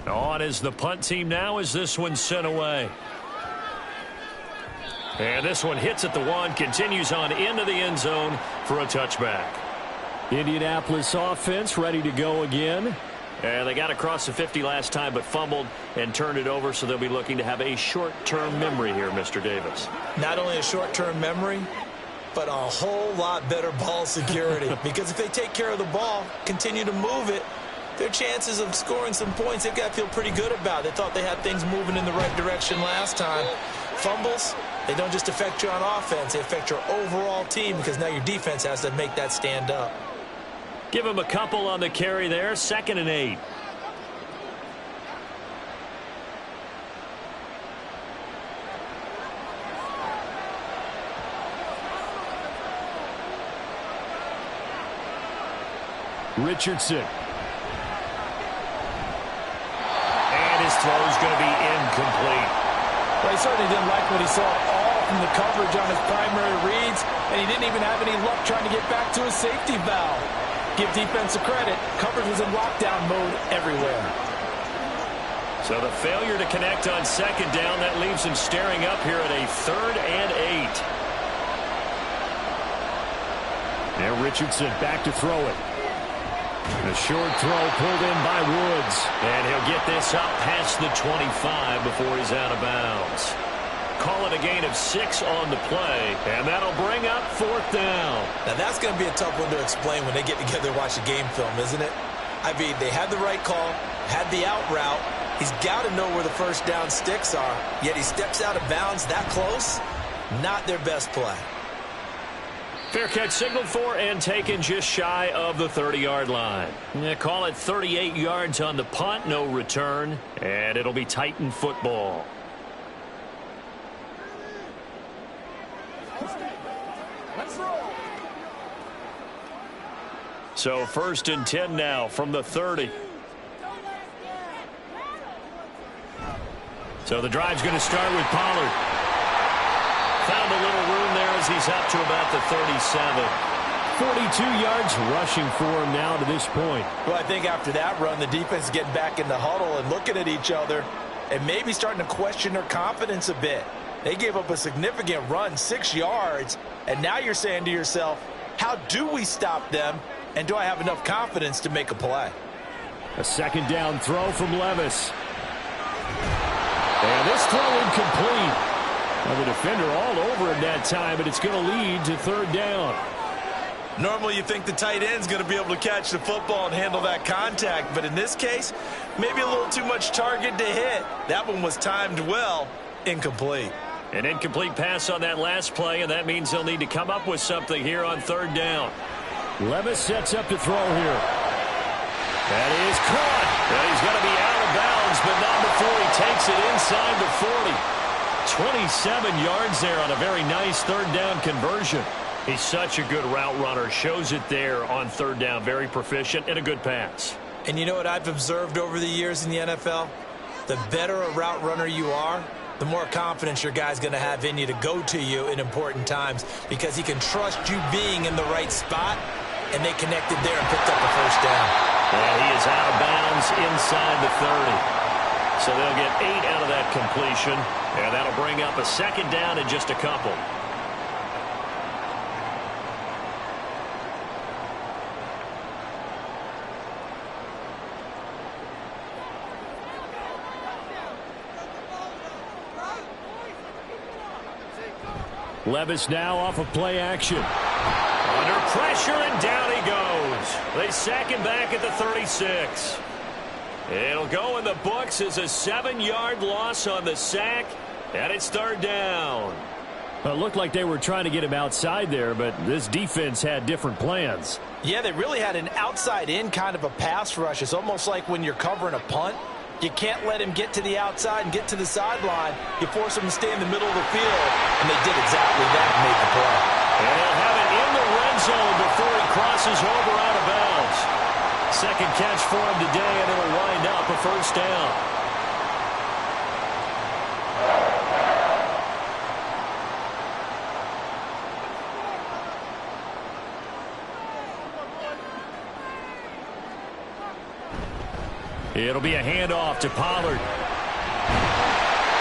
On is the punt team now as this one's sent away. And this one hits at the 1, continues on into the end zone for a touchback. Indianapolis offense ready to go again. And they got across the 50 last time, but fumbled and turned it over, so they'll be looking to have a short-term memory here, Mr. Davis. Not only a short-term memory, but a whole lot better ball security. Because if they take care of the ball, continue to move it, their chances of scoring some points, they've got to feel pretty good about. They thought they had things moving in the right direction last time. Fumbles, they don't just affect you on offense, they affect your overall team, because now your defense has to make that stand up. Give him a couple on the carry there. 2nd and 8. Richardson. And his throw is going to be incomplete. Well, he certainly didn't like what he saw all from the coverage on his primary reads, and he didn't even have any luck trying to get back to his safety valve. give defense the credit. Coverage was in lockdown mode everywhere. So the failure to connect on second down, that leaves him staring up here at a 3rd and 8. Now Richardson back to throw it. The short throw pulled in by Woods. And he'll get this up past the 25 before he's out of bounds. Call it a gain of 6 on the play, and that'll bring up 4th down. Now that's going to be a tough one to explain when they get together and watch the game film, isn't it? I mean, they had the right call, had the out route. He's got to know where the first down sticks are, yet he steps out of bounds that close. Not their best play. Fair catch signaled for and taken just shy of the 30-yard line. Call it 38 yards on the punt, no return, and it'll be Titan football. So 1st and 10 now from the 30. So the drive's going to start with Pollard. Found a little room there as he's up to about the 37. 42 yards rushing for him now to this point. Well, I think after that run, the defense is getting back in the huddle and looking at each other and maybe starting to question their confidence a bit. They gave up a significant run, 6 yards, and now you're saying to yourself, how do we stop them, and do I have enough confidence to make a play? A 2nd down throw from Levis. And this throw incomplete. Well, the defender all over him that time, but it's going to lead to 3rd down. Normally you think the tight end's going to be able to catch the football and handle that contact, but in this case, maybe a little too much target to hit. That one was timed well, incomplete. An incomplete pass on that last play, and that means they'll need to come up with something here on 3rd down. Levis sets up to throw here. That is caught. And he's going to be out of bounds, but not before he takes it inside the 40. 27 yards there on a very nice 3rd down conversion. He's such a good route runner. Shows it there on 3rd down. Very proficient and a good pass. And you know what I've observed over the years in the NFL? The better a route runner you are, the more confidence your guy's going to have in you to go to you in important times because he can trust you being in the right spot, and they connected there and picked up the 1st down. And he is out of bounds inside the 30. So they'll get 8 out of that completion, and that'll bring up a 2nd down in just a couple. Levis now off of play action. Under pressure, and down he goes. They sack him back at the 36. It'll go in the books as a 7-yard loss on the sack, and it's 3rd down. Well, it looked like they were trying to get him outside there, but this defense had different plans. Yeah, they really had an outside-in kind of a pass rush. It's almost like when you're covering a punt. You can't let him get to the outside and get to the sideline. You force him to stay in the middle of the field, and they did exactly that and made the play. And he'll have it in the red zone before he crosses over out of bounds. 2nd catch for him today, and it'll wind up a 1st down. It'll be a handoff to Pollard.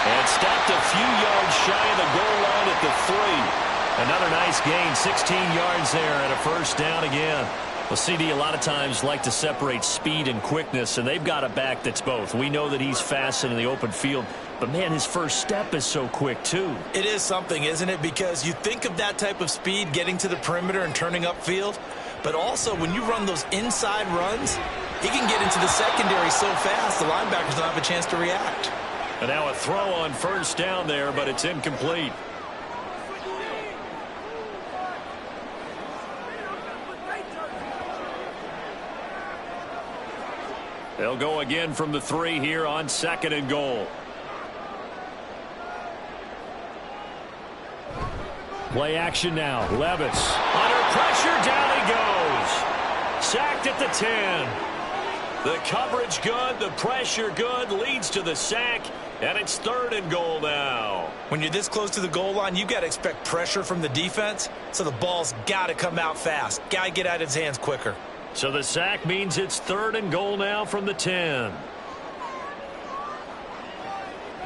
And stopped a few yards shy of the goal line at the 3. Another nice gain, 16 yards there and a 1st down again. Well, CD a lot of times like to separate speed and quickness, and they've got a back that's both. We know that he's fast in the open field, but, man, his first step is so quick, too. It is something, isn't it? Because you think of that type of speed getting to the perimeter and turning upfield, but also when you run those inside runs, he can get into the secondary so fast the linebackers don't have a chance to react. And now a throw on 1st down there, but it's incomplete. They'll go again from the 3 here on 2nd and goal. Play action now. Levis. Under pressure, down he goes. Sacked at the 10. The coverage good, the pressure good, leads to the sack, and it's 3rd and goal now. When you're this close to the goal line, you've got to expect pressure from the defense, so the ball's got to come out fast. Got to get out of his hands quicker. So the sack means it's 3rd and goal now from the 10.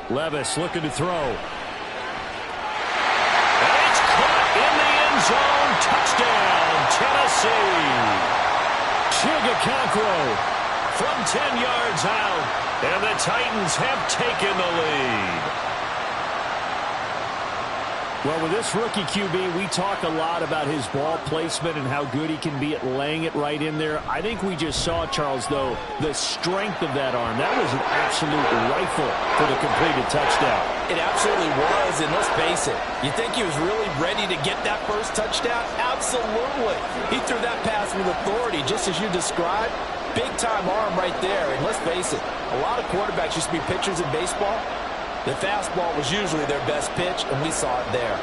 Levis looking to throw. And it's caught in the end zone. Touchdown, Tennessee. Chigakankro from 10 yards out. And the Titans have taken the lead. Well, with this rookie QB, we talk a lot about his ball placement and how good he can be at laying it right in there. I think we just saw, Charles, though, the strength of that arm. That was an absolute rifle for the completed touchdown. It absolutely was, and let's face it, you think he was really ready to get that first touchdown? Absolutely. He threw that pass with authority, just as you described. Big-time arm right there, and let's face it, a lot of quarterbacks used to be pitchers in baseball. The fastball was usually their best pitch, and we saw it there.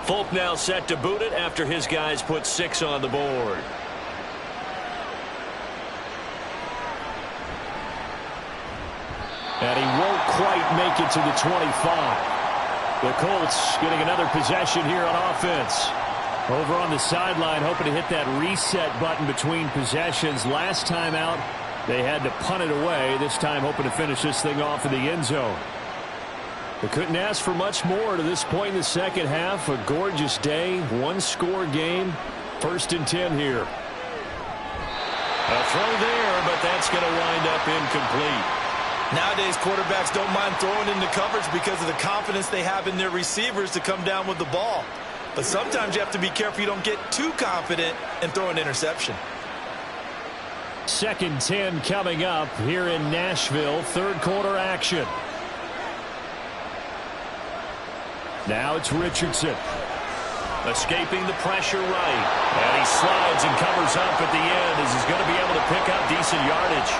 Folk now set to boot it after his guys put 6 on the board. And he won't quite make it to the 25. The Colts getting another possession here on offense. Over on the sideline, hoping to hit that reset button between possessions. Last time out, they had to punt it away. This time hoping to finish this thing off in the end zone. They couldn't ask for much more to this point in the second half. A gorgeous day, one-score game. 1st and 10 here. A throw there, but that's going to wind up incomplete. Nowadays, quarterbacks don't mind throwing into coverage because of the confidence they have in their receivers to come down with the ball. But sometimes you have to be careful you don't get too confident and throw an interception. 2nd 10 coming up here in Nashville. 3rd quarter action. Now it's Richardson. Escaping the pressure right. And he slides and covers up at the end as he's going to be able to pick up decent yardage.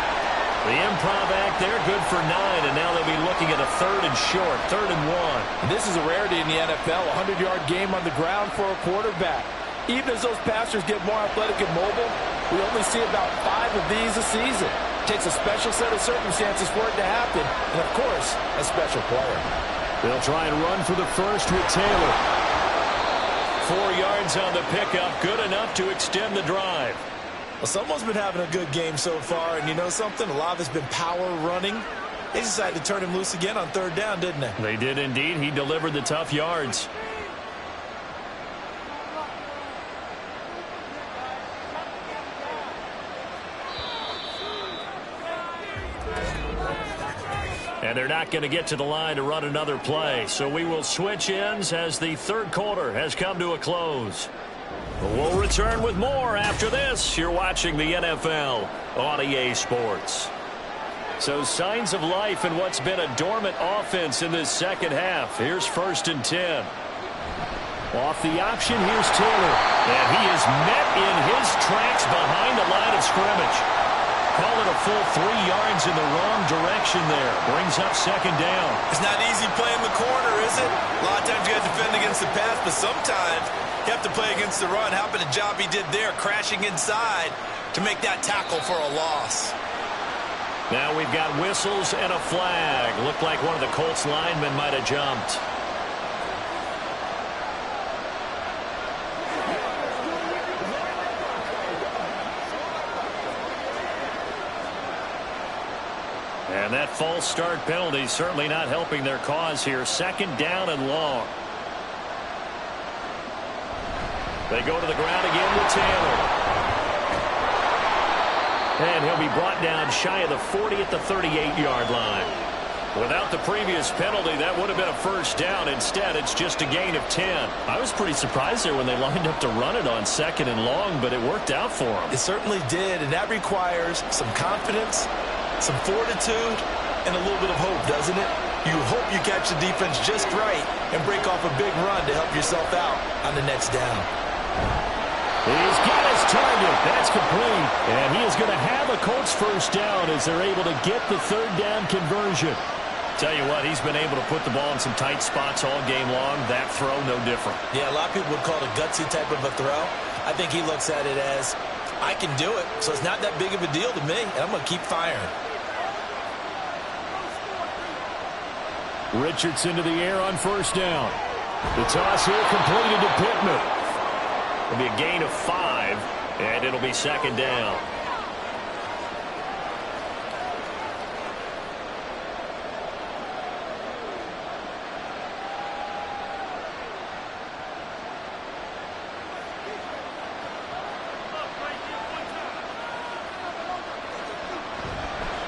The improv act there, good for 9, and now they'll be looking at a 3rd and short, 3rd and 1. And this is a rarity in the NFL, a 100-yard game on the ground for a quarterback. Even as those passers get more athletic and mobile, we only see about 5 of these a season. It takes a special set of circumstances for it to happen, and of course, a special player. They'll try and run for the first with Taylor. 4 yards on the pickup, good enough to extend the drive. Well, someone's been having a good game so far, and you know something? A lot of it's been power running. They decided to turn him loose again on 3rd down, didn't they? They did indeed. He delivered the tough yards. And they're not going to get to the line to run another play. So we will switch ends as the 3rd quarter has come to a close. We'll return with more after this. You're watching the NFL on EA Sports. So signs of life in what's been a dormant offense in this second half. Here's 1st and 10. Off the option, here's Taylor. And he is met in his tracks behind the line of scrimmage. Call it a full 3 yards in the wrong direction there. Brings up 2nd down. It's not easy playing the corner, is it? A lot of times you have to defend against the pass, but sometimes you have to play against the run. How about the job he did there, crashing inside to make that tackle for a loss? Now we've got whistles and a flag. Looked like one of the Colts linemen might have jumped. And that false start penalty certainly not helping their cause here. 2nd down and long. They go to the ground again with Taylor. And he'll be brought down shy of the 40 at the 38-yard line. Without the previous penalty, that would have been a 1st down. Instead, it's just a gain of 10. I was pretty surprised there when they lined up to run it on 2nd and long, but it worked out for them. It certainly did, and that requires some confidence, some fortitude, and a little bit of hope, doesn't it? You hope you catch the defense just right and break off a big run to help yourself out on the next down. He's got his target. That's complete. And he is going to have a Colts first down as they're able to get the third down conversion. Tell you what, he's been able to put the ball in some tight spots all game long. That throw, no different. Yeah, a lot of people would call it a gutsy type of a throw. I think he looks at it as, I can do it, so it's not that big of a deal to me, and I'm going to keep firing. Richardson to the air on first down. The toss here completed to Pittman. It'll be a gain of 5, and it'll be second down.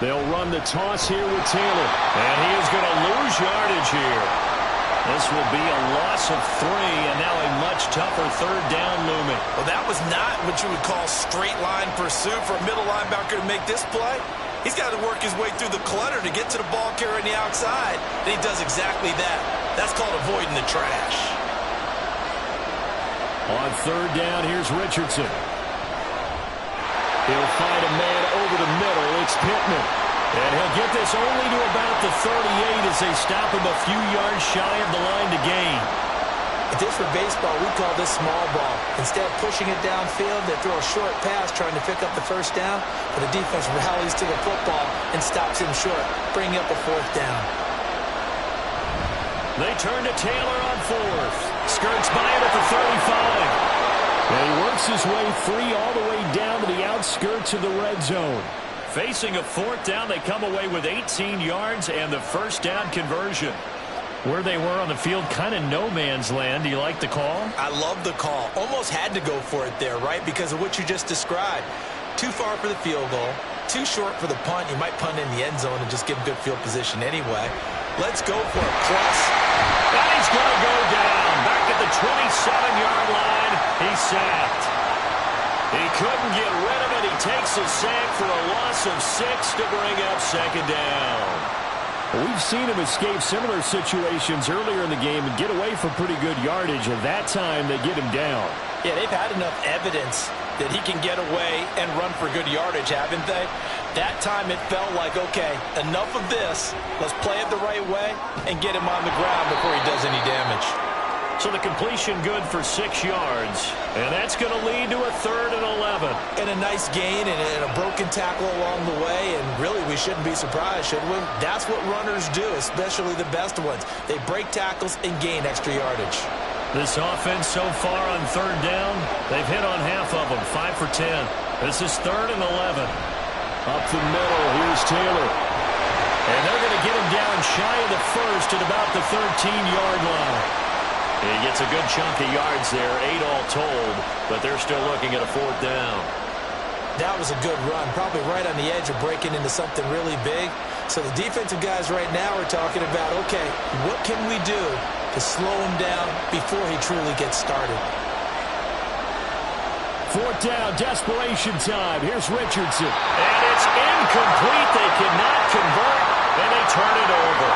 They'll run the toss here with Taylor. And he is going to lose yardage here. This will be a loss of 3, and now a much tougher third down looming. Well, that was not what you would call straight line pursuit for a middle linebacker to make this play. He's got to work his way through the clutter to get to the ball carrier on the outside, and he does exactly that. That's called avoiding the trash. On third down, here's Richardson. He'll find a man over the middle. It's Pittman. And he'll get this only to about the 38 as they stop him a few yards shy of the line to gain. If this were baseball, we'd call this small ball. Instead of pushing it downfield, they throw a short pass trying to pick up the first down, but the defense rallies to the football and stops him short, bringing up a fourth down. They turn to Taylor on fourth. Skirts by him at the 35. And he works his way free all the way down to the outskirts of the red zone. Facing a fourth down, they come away with 18 yards and the first down conversion. Where they were on the field, kind of no man's land. Do you like the call? I love the call. Almost had to go for it there, right? Because of what you just described. Too far for the field goal. Too short for the punt. You might punt in the end zone and just give him good field position anyway. Let's go for it. Plus. And he's going to go down. Back at the 27-yard line. He's sacked. He couldn't get rid of it. He takes a sack for a loss of 6 to bring up second down. We've seen him escape similar situations earlier in the game and get away from pretty good yardage, and that time they get him down. Yeah, they've had enough evidence that he can get away and run for good yardage, haven't they? That time it felt like, okay, enough of this. Let's play it the right way and get him on the ground before he does any damage. So the completion good for 6 yards, and that's going to lead to a 3rd and 11. And a nice gain and a broken tackle along the way, and really we shouldn't be surprised, should we? That's what runners do, especially the best ones. They break tackles and gain extra yardage. This offense so far on third down, they've hit on half of them, 5 for 10. This is 3rd and 11. Up the middle, here's Taylor. And they're going to get him down shy of the first at about the 13-yard line. He gets a good chunk of yards there, 8 all told, but they're still looking at a 4th down. That was a good run, probably right on the edge of breaking into something really big. So the defensive guys right now are talking about, okay, what can we do to slow him down before he truly gets started? 4th down, desperation time. Here's Richardson. And it's incomplete. They cannot convert, and they turn it over.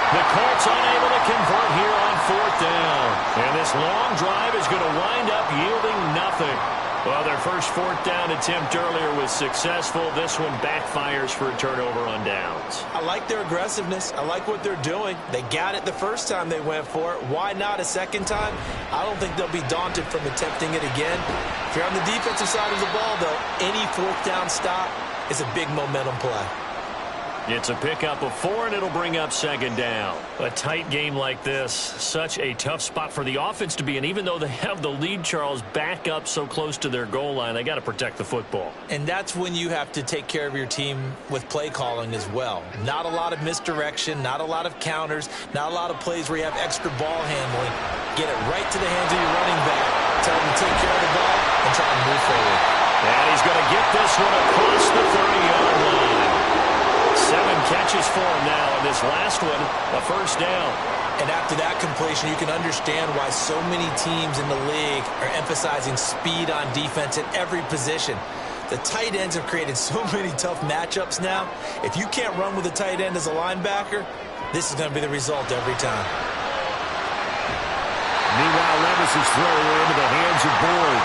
The Colts unable to convert here on 4th down. And this long drive is going to wind up yielding nothing. Well, their first 4th down attempt earlier was successful. This one backfires for a turnover on downs. I like their aggressiveness. I like what they're doing. They got it the first time they went for it. Why not a second time? I don't think they'll be daunted from attempting it again. If you're on the defensive side of the ball, though, any 4th down stop is a big momentum play. It's a pickup of 4, and it'll bring up second down. A tight game like this, such a tough spot for the offense to be in. Even though they have the lead, Charles, back up so close to their goal line, they got to protect the football. And that's when you have to take care of your team with play calling as well. Not a lot of misdirection, not a lot of counters, not a lot of plays where you have extra ball handling. Get it right to the hands of your running back. Tell him to take care of the ball and try to move forward. And he's going to get this one across the 30-yard line. 7 catches for him now, and this last one, a first down. And after that completion, you can understand why so many teams in the league are emphasizing speed on defense at every position. The tight ends have created so many tough matchups now. If you can't run with a tight end as a linebacker, this is going to be the result every time. Meanwhile, Levis' throw into the hands of Boyd.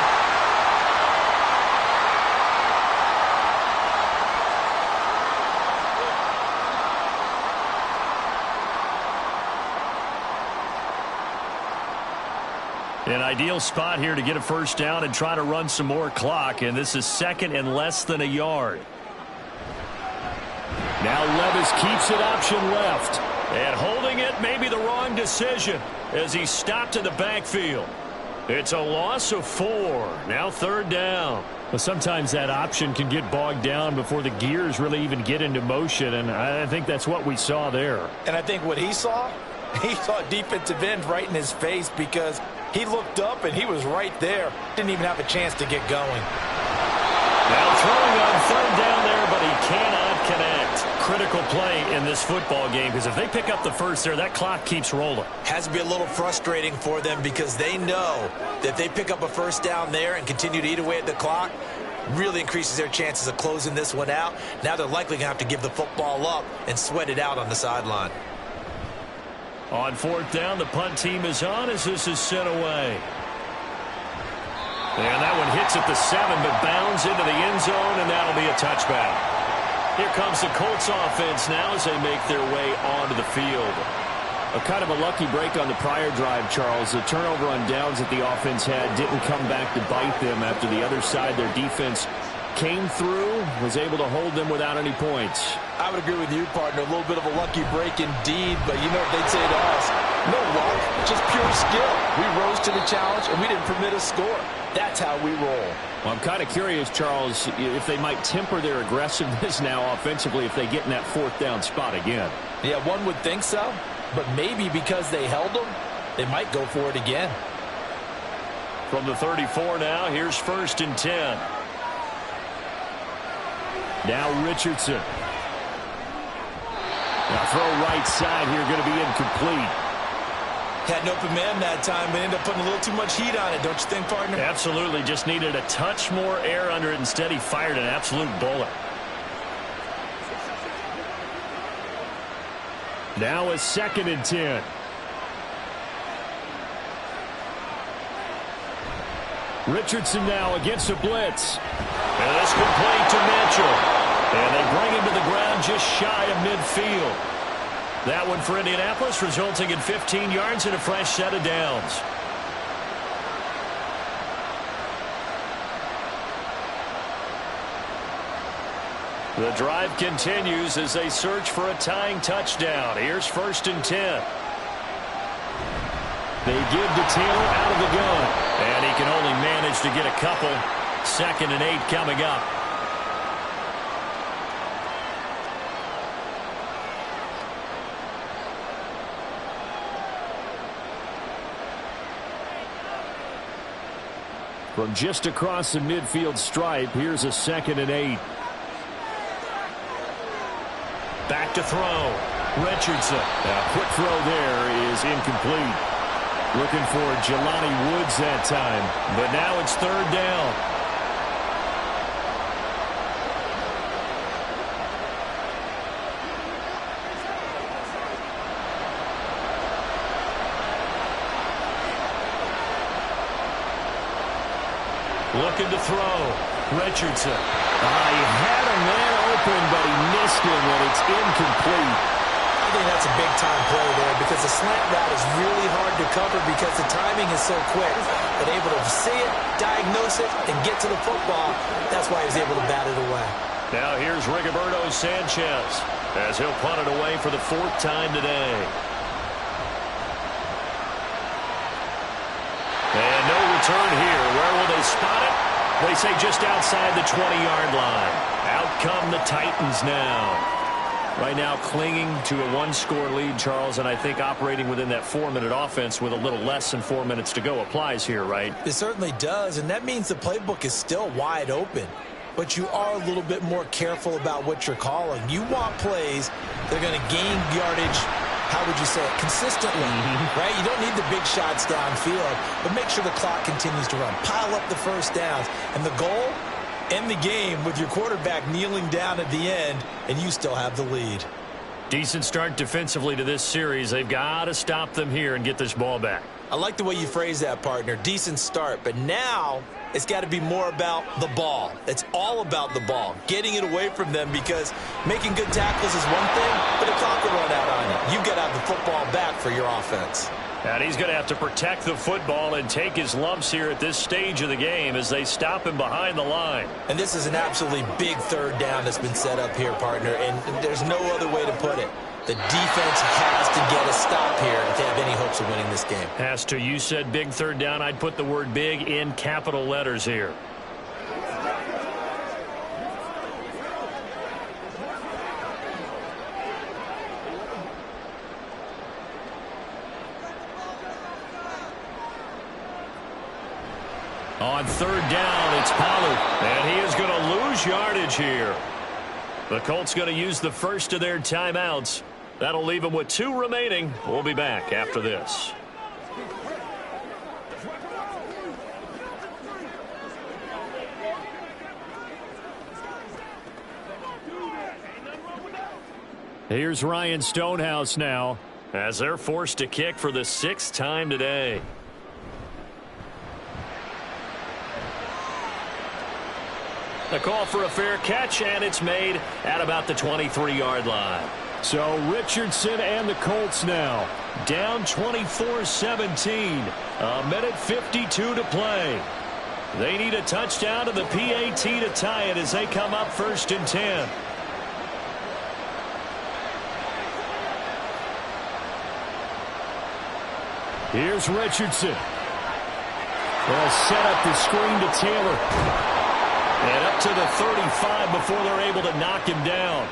An ideal spot here to get a first down and try to run some more clock, and this is second and less than a yard. Now Levis keeps it option left. And holding it may be the wrong decision as he stopped in the backfield. It's a loss of 4. Now third down. Well, sometimes that option can get bogged down before the gears really even get into motion, and I think that's what we saw there. And I think what he saw a defensive end right in his face because he looked up and he was right there. Didn't even have a chance to get going. Now throwing on third down there, but he cannot connect. Critical play in this football game because if they pick up the first there, that clock keeps rolling. Has to be a little frustrating for them because they know that if they pick up a first down there and continue to eat away at the clock, really increases their chances of closing this one out. Now they're likely going to have to give the football up and sweat it out on the sideline. On fourth down, the punt team is on as this is sent away. And that one hits at the 7, but bounds into the end zone, and that'll be a touchback. Here comes the Colts offense now as they make their way onto the field. A kind of a lucky break on the prior drive, Charles. The turnover on downs that the offense had didn't come back to bite them after the other side. Their defense came through, was able to hold them without any points. I would agree with you, partner. A little bit of a lucky break indeed, but you know what they'd say to us? No luck, just pure skill. We rose to the challenge, and we didn't permit a score. That's how we roll. Well, I'm kind of curious, Charles, if they might temper their aggressiveness now offensively if they get in that fourth down spot again. Yeah, one would think so, but maybe because they held them, they might go for it again. From the 34 now, here's first and 10. Now Richardson. Now throw right side here, going to be incomplete. Had an open man that time, but ended up putting a little too much heat on it, don't you think, partner? Absolutely. Just needed a touch more air under it. Instead, he fired an absolute bullet. Now a second and 10. Richardson now against a blitz. And this complete to Mitchell. And they bring him to the ground just shy of midfield. That one for Indianapolis, resulting in 15 yards and a fresh set of downs. The drive continues as they search for a tying touchdown. Here's first and 10. They give to Taylor out of the gun. And he can only manage to get a couple. Second and 8 coming up. From just across the midfield stripe, here's a second and 8. Back to throw. Richardson. A quick throw there is incomplete. Looking for Jelani Woods that time. But now it's third down. Looking to throw. Richardson. He had a man open, but he missed him, and it's incomplete. I think that's a big-time play there because the slant route is really hard to cover because the timing is so quick. But able to see it, diagnose it, and get to the football, that's why he was able to bat it away. Now here's Rigoberto Sanchez as he'll punt it away for the 4th time today. And no return here. Where will they spot it? They say just outside the 20-yard line. Out come the Titans now. Right now clinging to a 1-score lead, Charles, and I think operating within that 4-minute offense with a little less than 4 minutes to go applies here, right? It certainly does, and that means the playbook is still wide open. But you are a little bit more careful about what you're calling. You want plays that are going to gain yardage, how would you say it, consistently, right? You don't need the big shots downfield, but make sure the clock continues to run. Pile up the first downs. And the goal, end the game with your quarterback kneeling down at the end, and you still have the lead. Decent start defensively to this series. They've got to stop them here and get this ball back. I like the way you phrase that, partner. Decent start, but now it's got to be more about the ball. It's all about the ball, getting it away from them because making good tackles is one thing, but the clock will run out on you. You've got to have the football back for your offense. And he's going to have to protect the football and take his lumps here at this stage of the game as they stop him behind the line. And this is an absolutely big third down that's been set up here, partner, and there's no other way to put it. The defense has to get a stop here if they have any hopes of winning this game. Has to. You said big third down. I'd put the word big in capital letters here. On third down, it's Pollard, and he is going to lose yardage here. The Colts going to use the first of their timeouts. That'll leave them with 2 remaining. We'll be back after this. Here's Ryan Stonehouse now as they're forced to kick for the 6th time today. The call for a fair catch, and it's made at about the 23-yard line. So Richardson and the Colts now down 24-17. A minute 52 to play. They need a touchdown and the PAT to tie it as they come up 1st and 10. Here's Richardson. They'll set up the screen to Taylor. And up to the 35 before they're able to knock him down.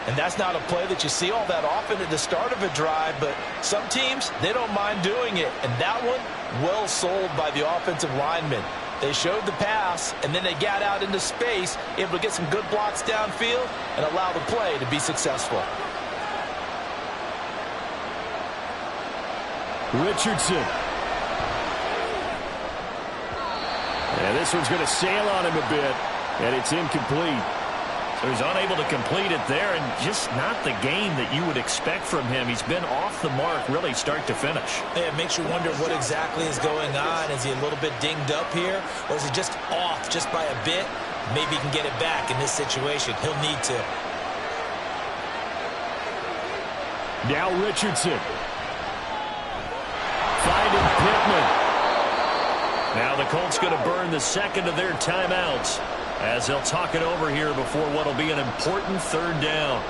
And that's not a play that you see all that often at the start of a drive, but some teams, they don't mind doing it. And that one, well sold by the offensive lineman. They showed the pass, and then they got out into space, able to get some good blocks downfield and allow the play to be successful. Richardson. And this one's going to sail on him a bit, and it's incomplete. So he's unable to complete it there, and just not the game that you would expect from him. He's been off the mark really start to finish. Yeah, it makes you wonder what exactly is going on. Is he a little bit dinged up here, or is he just off just by a bit? Maybe he can get it back in this situation. He'll need to. Now Richardson. Finding Pittman. Now the Colts going to burn the second of their timeouts as they'll talk it over here before what will be an important third down.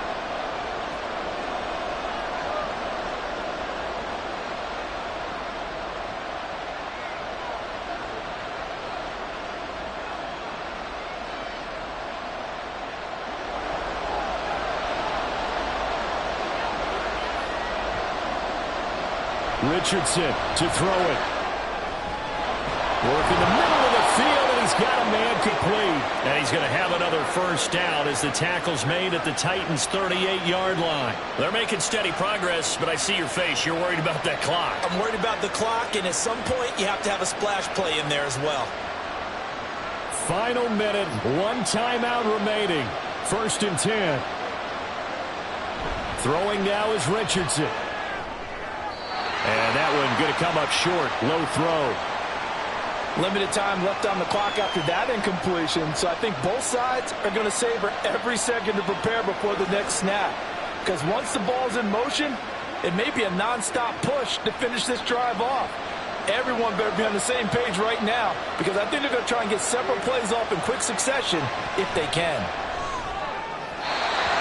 Richardson to throw it. Work in the middle of the field, and he's got a man complete. And he's going to have another first down as the tackle's made at the Titans' 38-yard line. They're making steady progress, but I see your face. You're worried about that clock. I'm worried about the clock, and at some point you have to have a splash play in there as well. Final minute, 1 timeout remaining. 1st and 10. Throwing now is Richardson. And that one going to come up short. Low throw. Limited time left on the clock after that incompletion, so I think both sides are going to savor every second to prepare before the next snap. Because once the ball's in motion, it may be a nonstop push to finish this drive off. Everyone better be on the same page right now, because I think they're going to try and get several plays off in quick succession if they can.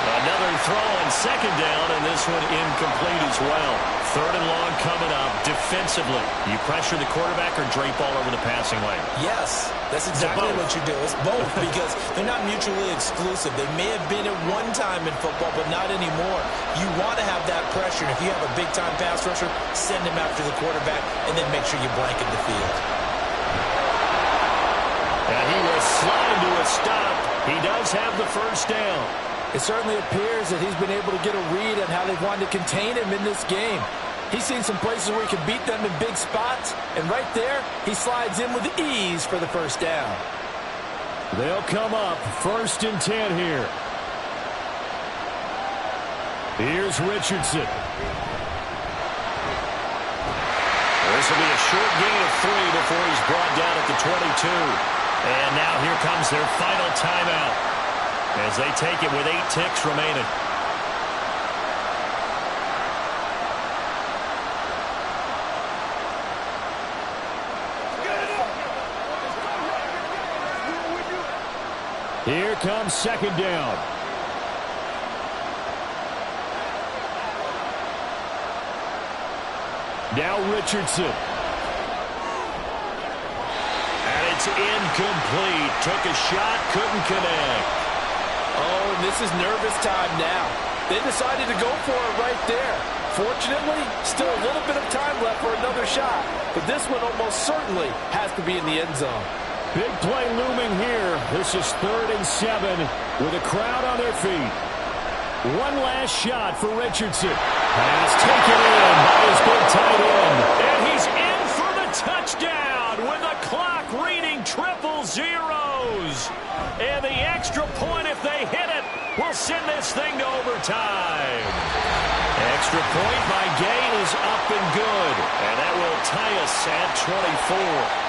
Another throw on 2nd down, and this one incomplete as well. 3rd and long coming up defensively. You pressure the quarterback or drape all over the passing lane? Yes, that's exactly what you do. It's both because they're not mutually exclusive. They may have been at one time in football, but not anymore. You want to have that pressure, and if you have a big-time pass rusher, send him after the quarterback, and then make sure you blanket the field. And he will slide to a stop. He does have the first down. It certainly appears that he's been able to get a read on how they've wanted to contain him in this game. He's seen some places where he can beat them in big spots, and right there, he slides in with ease for the first down. They'll come up 1st and 10 here. Here's Richardson. This will be a short gain of 3 before he's brought down at the 22. And now here comes their final timeout as they take it with 8 ticks remaining. Here comes second down. Now Richardson. And it's incomplete. Took a shot, couldn't connect. Oh, and this is nervous time now. They decided to go for it right there. Fortunately, still a little bit of time left for another shot. But this one almost certainly has to be in the end zone. Big play looming here. This is 3rd and 7 with a crowd on their feet. One last shot for Richardson. Pass taken in by his big tight end. And he's in for the touchdown with the clock reading triple zeros. And the extra point, if they hit it, will send this thing to overtime. Extra point by Gay is up and good. And that will tie us at 24.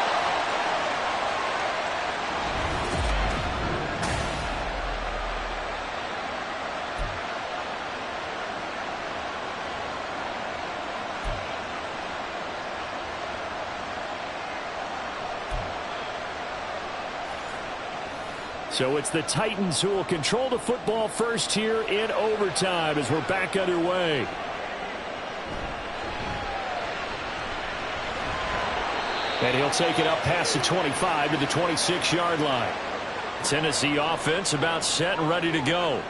So it's the Titans who will control the football first here in overtime as we're back underway. And he'll take it up past the 25 to the 26-yard line. Tennessee offense about set and ready to go.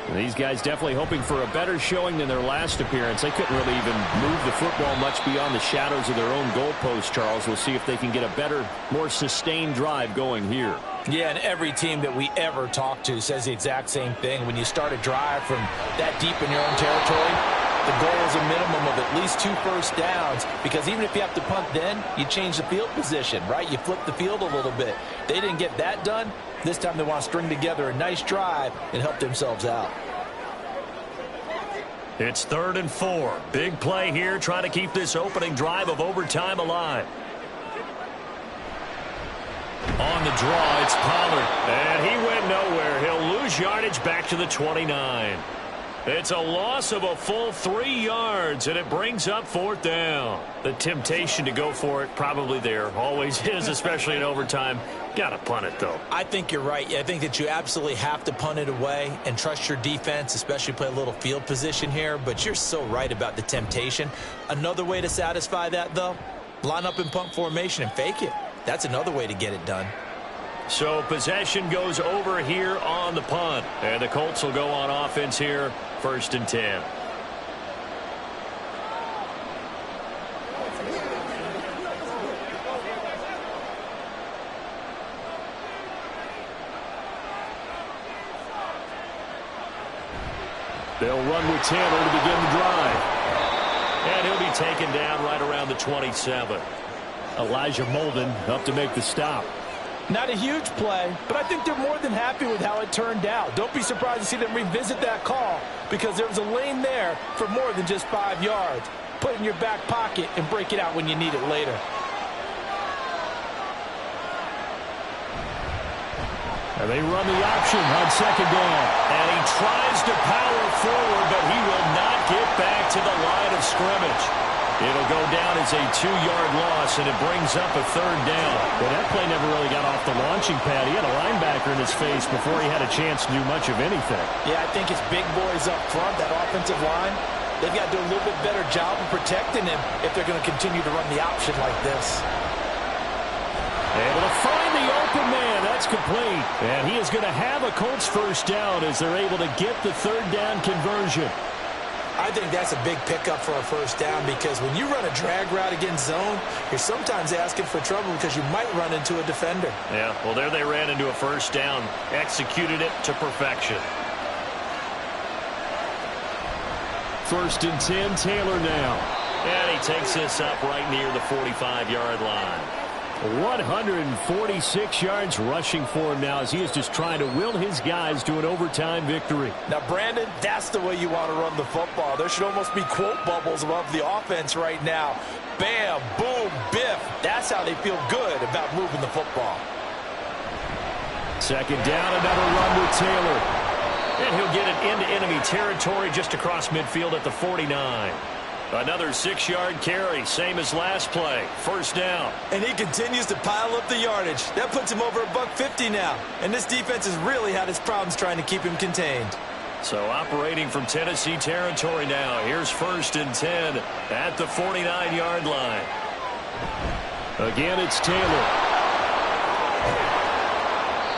And these guys definitely hoping for a better showing than their last appearance. They couldn't really even move the football much beyond the shadows of their own goalpost, Charles. We'll see if they can get a better, more sustained drive going here. Yeah, and every team that we ever talk to says the exact same thing. When you start a drive from that deep in your own territory, the goal is a minimum of at least 2 first downs, because even if you have to punt then, you change the field position, right? You flip the field a little bit. They didn't get that done. This time they want to string together a nice drive and help themselves out. It's 3rd and 4. Big play here, trying to keep this opening drive of overtime alive. On the draw, it's Pollard. And he went nowhere. He'll lose yardage back to the 29. It's a loss of a full 3 yards, and it brings up 4th down. The temptation to go for it probably there. Always is, especially in overtime. Got to punt it, though. I think you're right. I think that you absolutely have to punt it away and trust your defense, especially play a little field position here. But you're so right about the temptation. Another way to satisfy that, though, line up in punt formation and fake it. That's another way to get it done. So possession goes over here on the punt. And the Colts will go on offense here, 1st and 10. They'll run with Taylor to begin the drive. And he'll be taken down right around the 27. Elijah Molden up to make the stop. Not a huge play, but I think they're more than happy with how it turned out. Don't be surprised to see them revisit that call, because there was a lane there for more than just 5 yards. Put it in your back pocket and break it out when you need it later. And they run the option on 2nd down. And he tries to power forward, but he will not get back to the line of scrimmage. It'll go down as a 2-yard loss, and it brings up a 3rd down. Well, that play never really got off the launching pad. He had a linebacker in his face before he had a chance to do much of anything. Yeah, I think it's big boys up front, that offensive line. They've got to do a little bit better job of protecting him if they're going to continue to run the option like this. Able to find the open man. That's complete. And he is going to have a Colts 1st down as they're able to get the 3rd down conversion. I think that's a big pickup for a 1st down, because when you run a drag route against zone, you're sometimes asking for trouble because you might run into a defender. Yeah, well, there they ran into a 1st down, executed it to perfection. 1st and 10, Taylor now. And he takes this up right near the 45-yard line. 146 yards rushing for him now as he is just trying to will his guys to an overtime victory. Now, Brandon, that's the way you want to run the football. There should almost be quote bubbles above the offense right now. Bam, boom, biff. That's how they feel good about moving the football. 2nd down, another run with Taylor. And he'll get it into enemy territory just across midfield at the 49. Another 6-yard carry, same as last play. First down. And he continues to pile up the yardage. That puts him over $150 now. And this defense has really had its problems trying to keep him contained. So operating from Tennessee territory now. Here's 1st and 10 at the 49-yard line. Again, it's Taylor.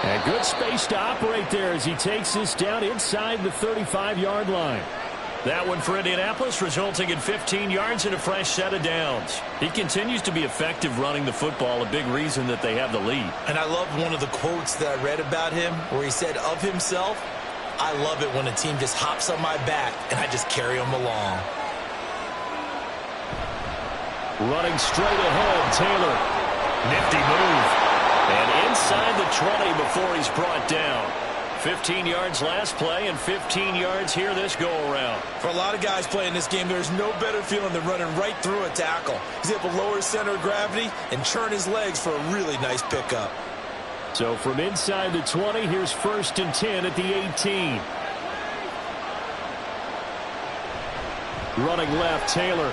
And good space to operate there as he takes this down inside the 35-yard line. That one for Indianapolis, resulting in 15 yards and a fresh set of downs. He continues to be effective running the football, a big reason that they have the lead. And I love one of the quotes that I read about him where he said of himself, "I love it when a team just hops on my back and I just carry them along." Running straight ahead, Taylor. Nifty move. And inside the 20 before he's brought down. 15 yards last play and 15 yards here this go-around. For a lot of guys playing this game, there's no better feeling than running right through a tackle. He's able to lower his center of gravity and churn his legs for a really nice pickup. So from inside the 20, here's 1st and 10 at the 18. Running left, Taylor.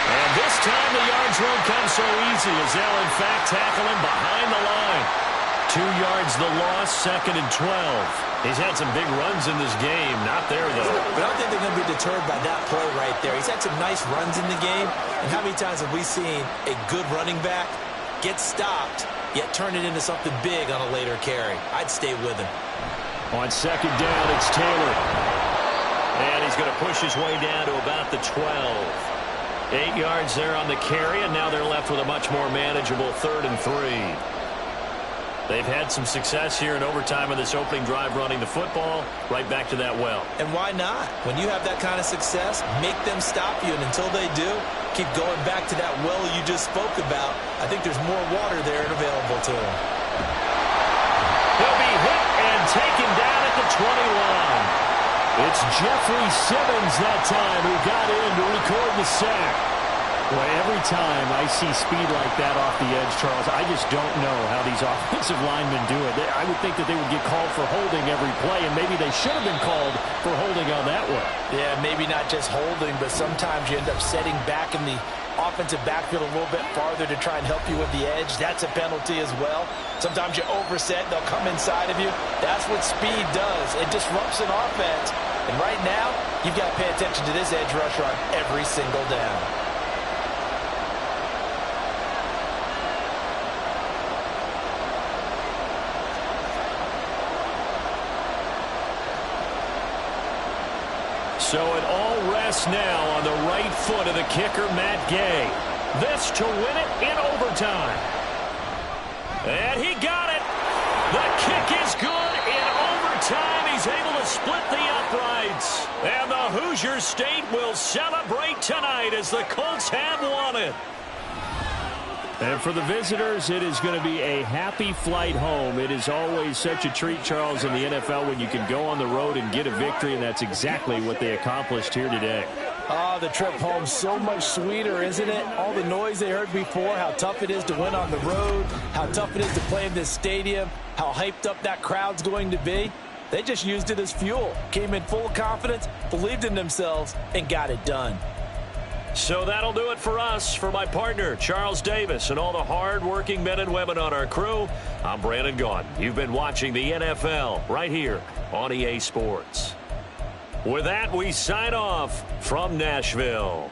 And this time the yards won't come so easy as they'll in fact tackle him behind the line. 2 yards the loss, 2nd and 12. He's had some big runs in this game. Not there, though. But I don't think they're going to be deterred by that play right there. He's had some nice runs in the game. And how many times have we seen a good running back get stopped, yet turn it into something big on a later carry? I'd stay with him. On 2nd down, it's Taylor. And he's going to push his way down to about the 12. 8 yards there on the carry, and now they're left with a much more manageable 3rd and 3. They've had some success here in overtime in this opening drive running the football. Right back to that well. And why not? When you have that kind of success, make them stop you. And until they do, keep going back to that well you just spoke about. I think there's more water there and available to him. He'll be hit and taken down at the 21. It's Jeffrey Simmons that time who got in to record the sack. Well, every time I see speed like that off the edge, Charles, I just don't know how these offensive linemen do it. I would think that they would get called for holding every play, and maybe they should have been called for holding on that one. Yeah, maybe not just holding, but sometimes you end up setting back in the offensive backfield a little bit farther to try and help you with the edge. That's a penalty as well. Sometimes you overset, they'll come inside of you. That's what speed does. It disrupts an offense. And right now, you've got to pay attention to this edge rusher on every single down. So it all rests now on the right foot of the kicker, Matt Gay. This to win it in overtime. And he got it. The kick is good in overtime. He's able to split the uprights. And the Hoosier State will celebrate tonight as the Colts have won it. And for the visitors, it is going to be a happy flight home. It is always such a treat, Charles, in the NFL when you can go on the road and get a victory, and that's exactly what they accomplished here today. Oh, the trip home so much sweeter, isn't it? All the noise they heard before, how tough it is to win on the road, how tough it is to play in this stadium, how hyped up that crowd's going to be. They just used it as fuel, came in full of confidence, believed in themselves, and got it done. So that'll do it for us. For my partner, Charles Davis, and all the hard-working men and women on our crew, I'm Brandon Gaudin. You've been watching the NFL right here on EA Sports. With that, we sign off from Nashville.